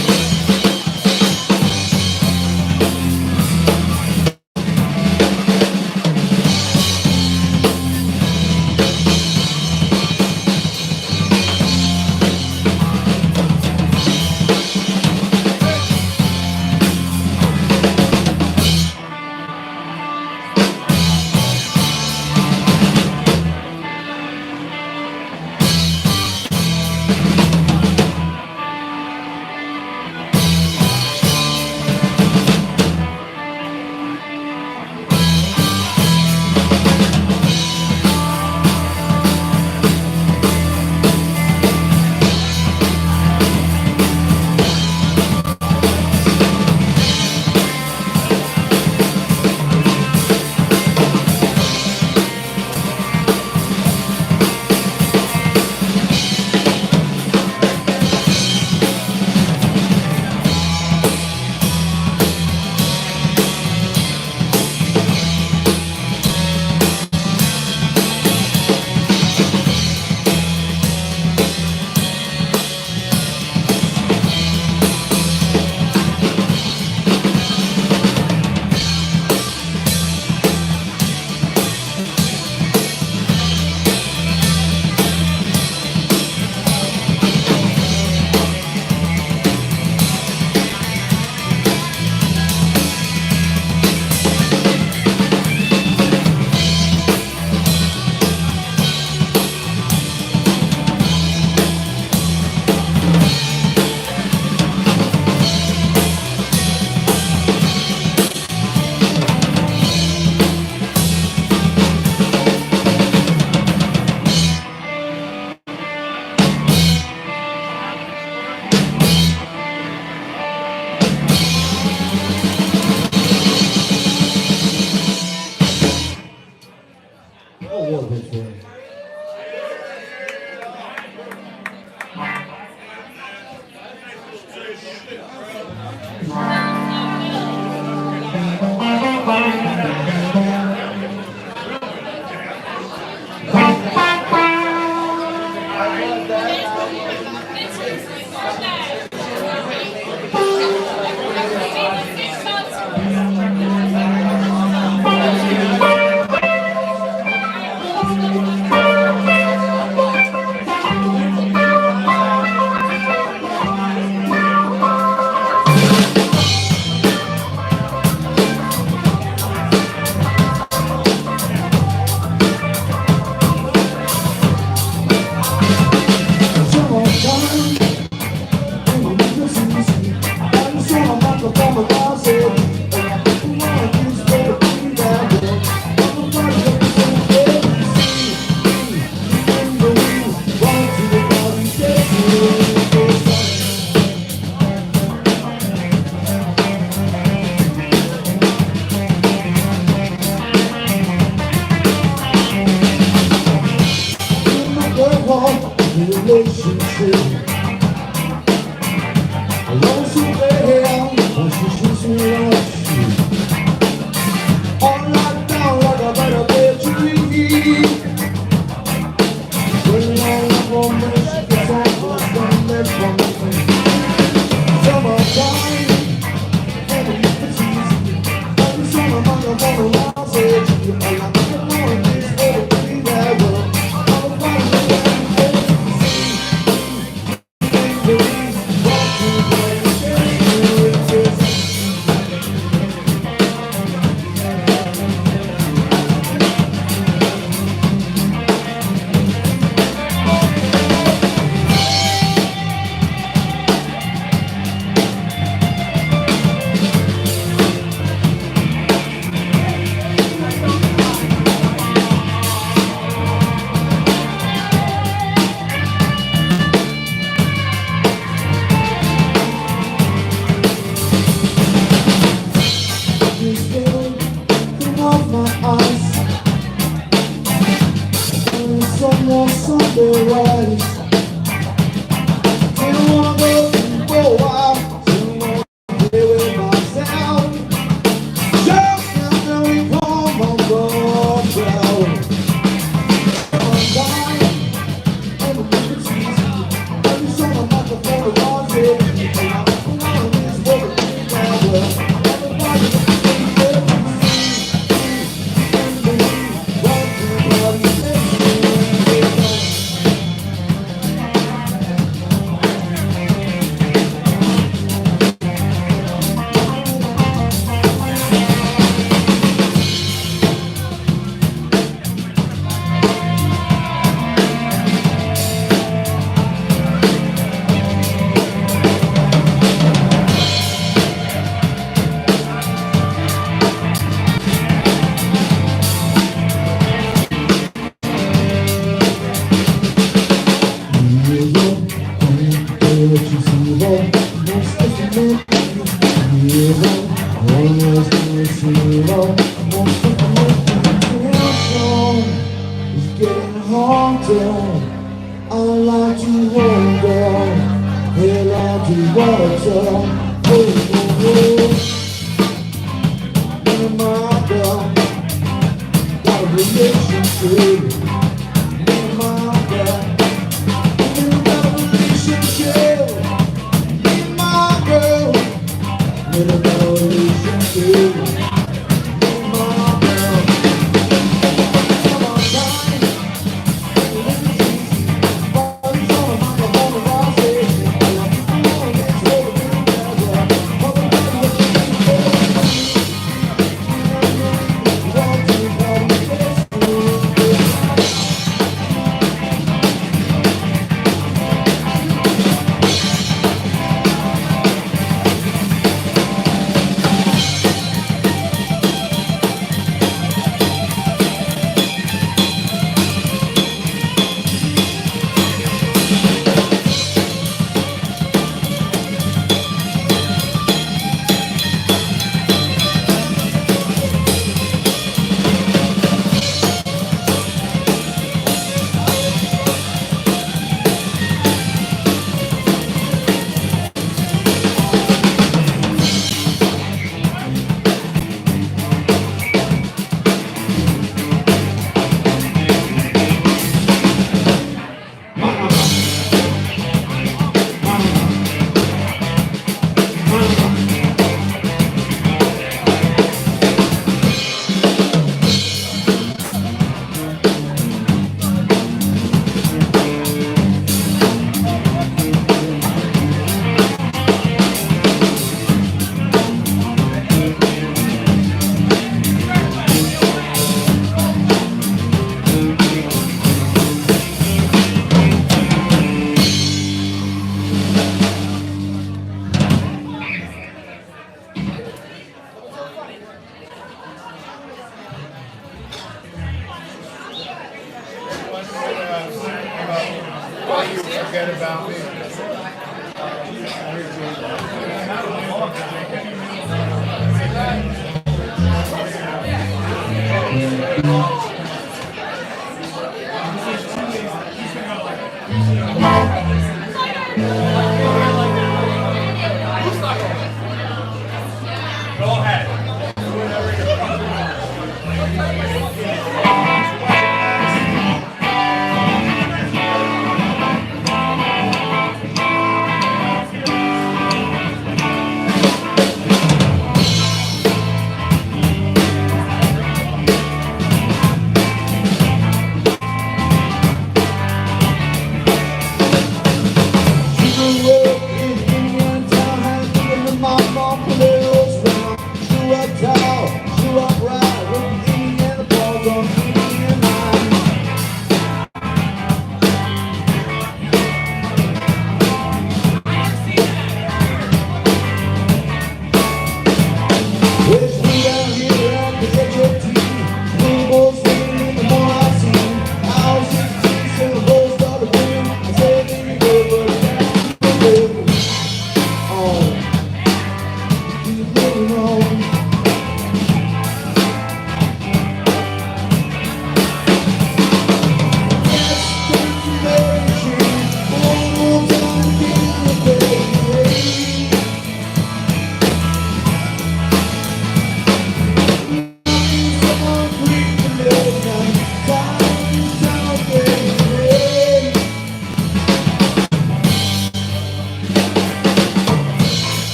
It's getting haunted. I like to wonder, I like to water. Me and my girl got a relationship. Me and my girl, we got a relationship. Me and my girl, we got a relationship. Me and my girl, come on, time.
Forget about me.
Go ahead.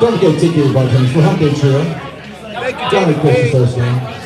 Don't forget to take your bartenders for Hump Trio.
Thank you,
Johnny
David.
Chris is first name.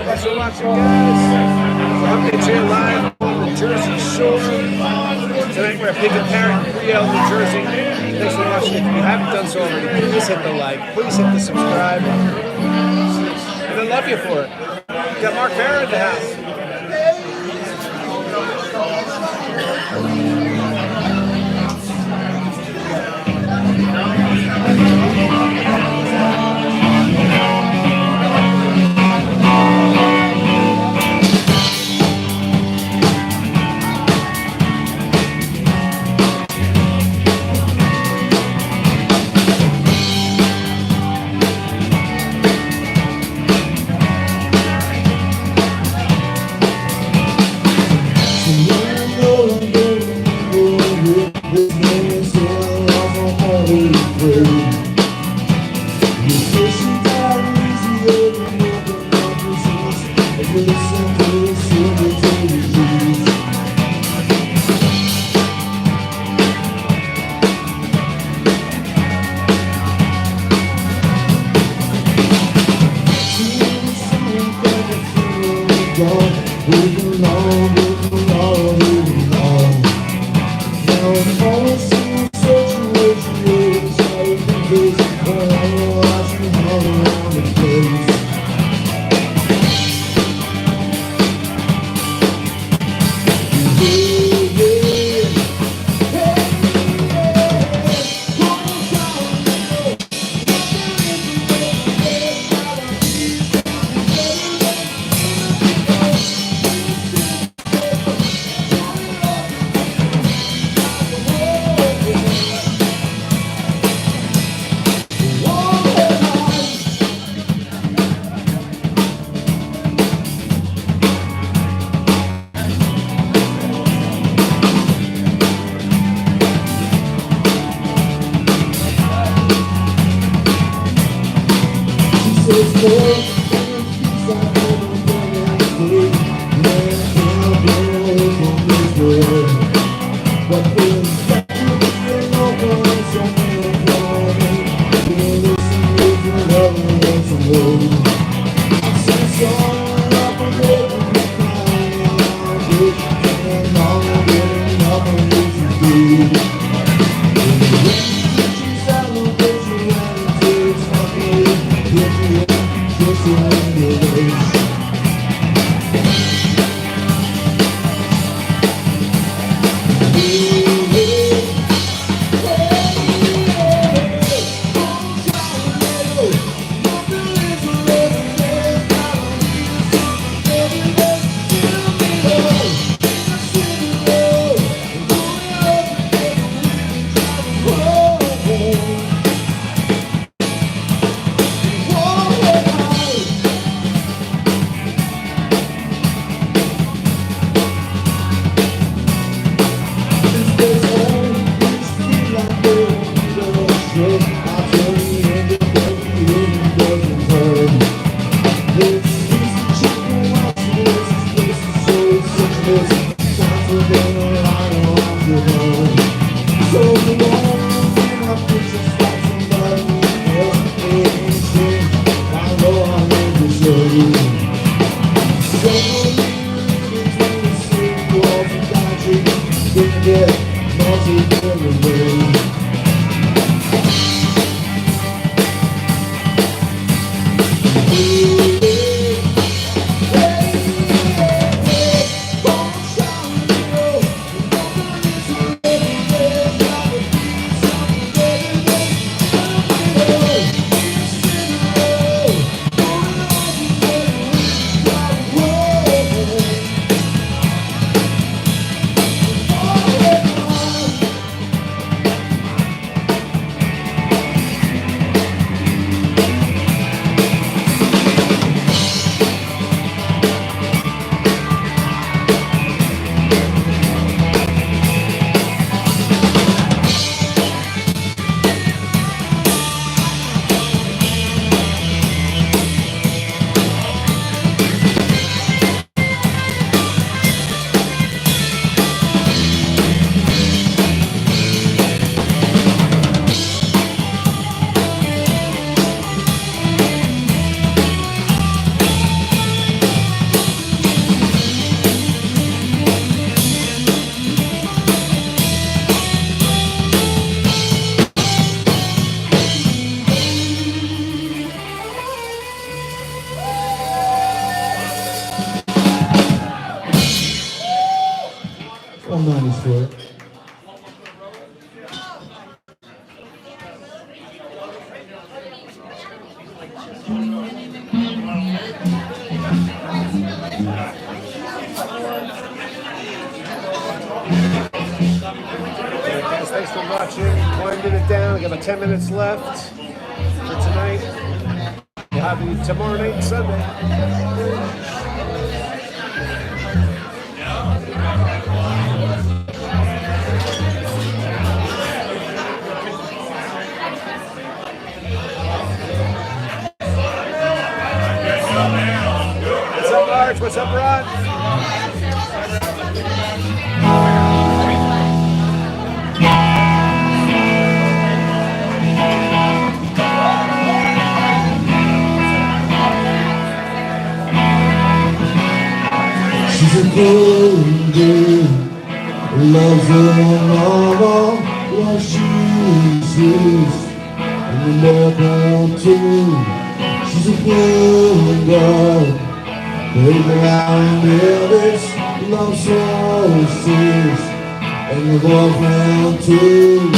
Thanks for watching, guys. Updates here live on the Jersey Shore. Tonight we're at Pig and Parrot, Brielle, New Jersey. Thanks for watching. If you haven't done so already, please hit the like, please hit the subscribe. And I love you for it. We got Mark Parrot in the house.
pennies for it.
Guys, thanks for watching. Winding it down. We got about 10 minutes left for tonight. We'll have you tomorrow night and Sunday. What's up, Marge? What's up, Rod?
She's a good girl, loves her mama, what she sees, and the background too. She's a good girl, baby, I this, loves horses, and the boyfriend too.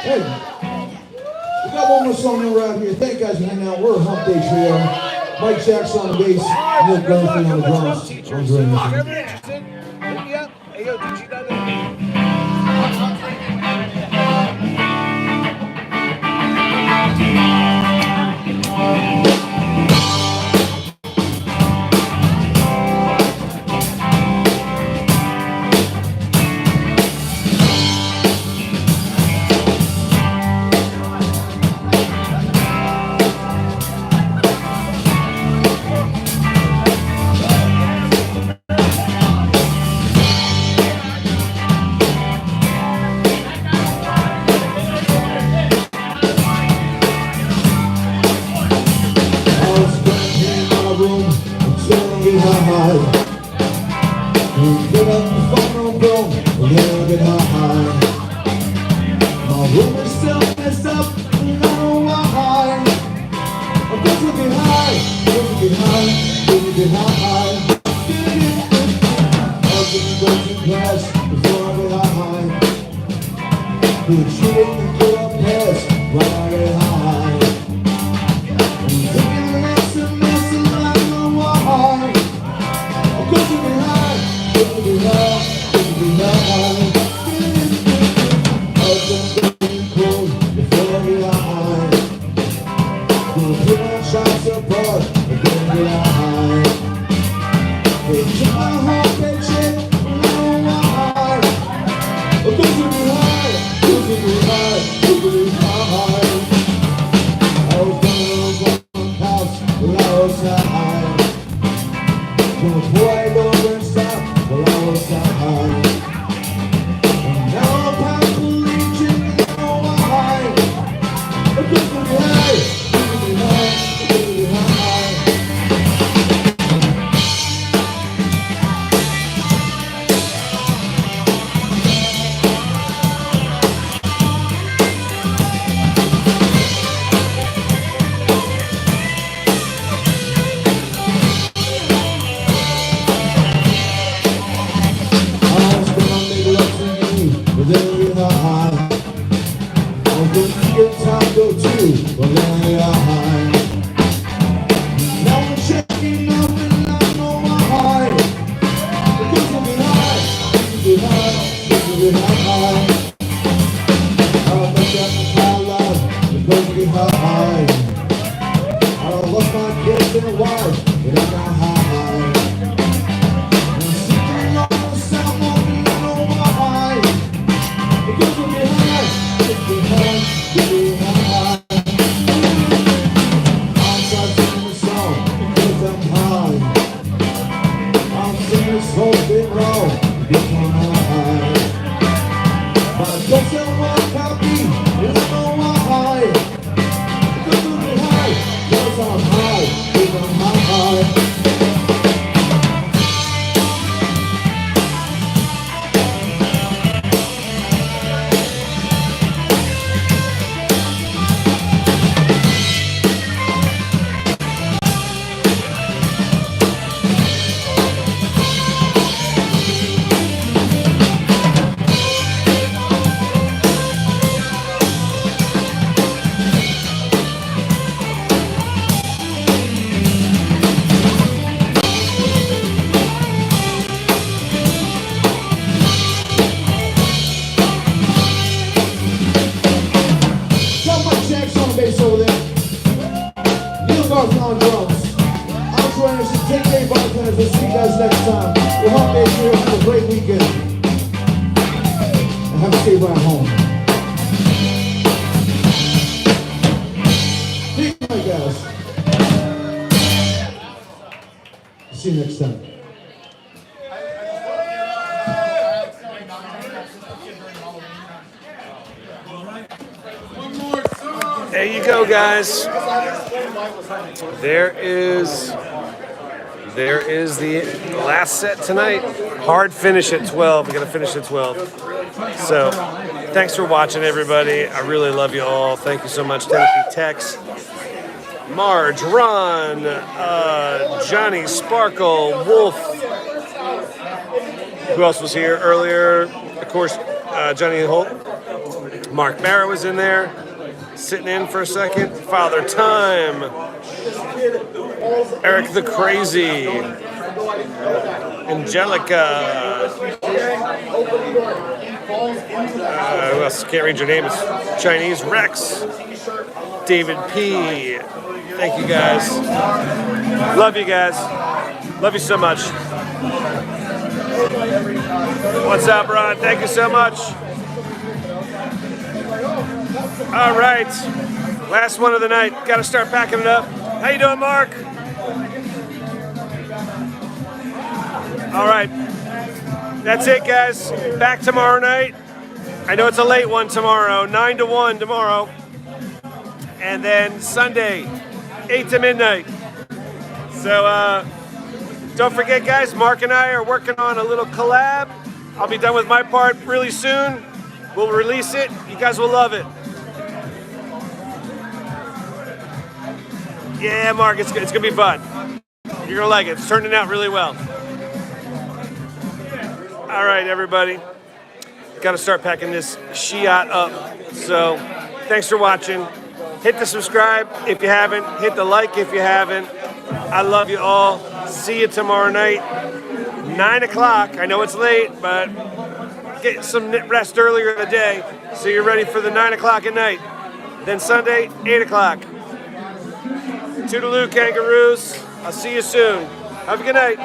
Hey, we got one more song that we're out here. Thank you guys for hanging out. We're a Hump Day Trio. Mike Jackson on the bass, Nick Garthly on the drums. I'm doing this.
Hey, yo, did you know?
I was stuck in my room until I get high. Get up and find no bone, and then I get high. My room is still messed up, and I don't know why. I'm supposed to get high, supposed to get high, supposed to get high. I was just going to class before I get high. Do the cheating and go up past while I get high. I'm taking a lesson, and I don't know why. I'm supposed to get high, supposed to get high, supposed to get high. I was just getting cold before I get high. Gonna put my shots apart, and then get high. They took my whole paycheck, and I don't know why. I'm supposed to get high, supposed to get high, supposed to get high. I was going to my house while I was high. Gonna pull over and stop while I was high. And now I'm paraplegic and I know why. I'm supposed to get high, supposed to get high, supposed to get high. I was gonna make love to you, but then we got high. I was gonna get taco too, but then we got high. Now I'm checking up and I don't know why. Because we get high, we get high, we get high. I think that's my life, because we get high. I lost my kids and a wife, but I got high. I'm sitting on the sidewalk and I don't know why. Because we get high, we get high, we get high. I'm trying to sing a song because I'm high. I'm singing this whole thing wrong because I'm high. But I don't sell one copy, and I know why. Because we get high, because I'm high, because I'm high. Got my Jack's on the bass over there. Neil Garthly on drums. I'm trying to take care of bartenders. We'll see you guys next time. We'll Hump here. Have a great weekend. And have a safe ride home. Peace, my guys. See you next time.
There you go, guys. There is the last set tonight. Hard finish at 12. We got to finish at 12. So, thanks for watching, everybody. I really love you all. Thank you so much, Tennessee Tex, Marge, Ron, Johnny, Sparkle, Wolf. Who else was here earlier? Of course, Johnny Holt. Mark Barrett was in there, sitting in for a second. Father Time, Eric the Crazy, Angelica, Who else? Can't read your name. It's Chinese. Rex. David P. Thank you guys. Love you guys. Love you so much. What's up, Ron? Thank you so much. All right. Last one of the night. Got to start packing it up. How you doing, Mark? All right. That's it, guys. Back tomorrow night. I know it's a late one tomorrow. 9 to 1 tomorrow. And then Sunday, 8 to midnight. So don't forget, guys, Mark and I are working on a little collab. I'll be done with my part really soon. We'll release it. You guys will love it. Yeah, Mark, it's going to be fun. You're going to like it. It's turning out really well. All right, everybody. Got to start packing this Shiat up. So thanks for watching. Hit the subscribe if you haven't. Hit the like if you haven't. I love you all. See you tomorrow night, 9 o'clock. I know it's late, but get some rest earlier in the day so you're ready for the 9 o'clock at night. Then Sunday, 8 o'clock. Toodaloo, kangaroos. I'll see you soon. Have a good night.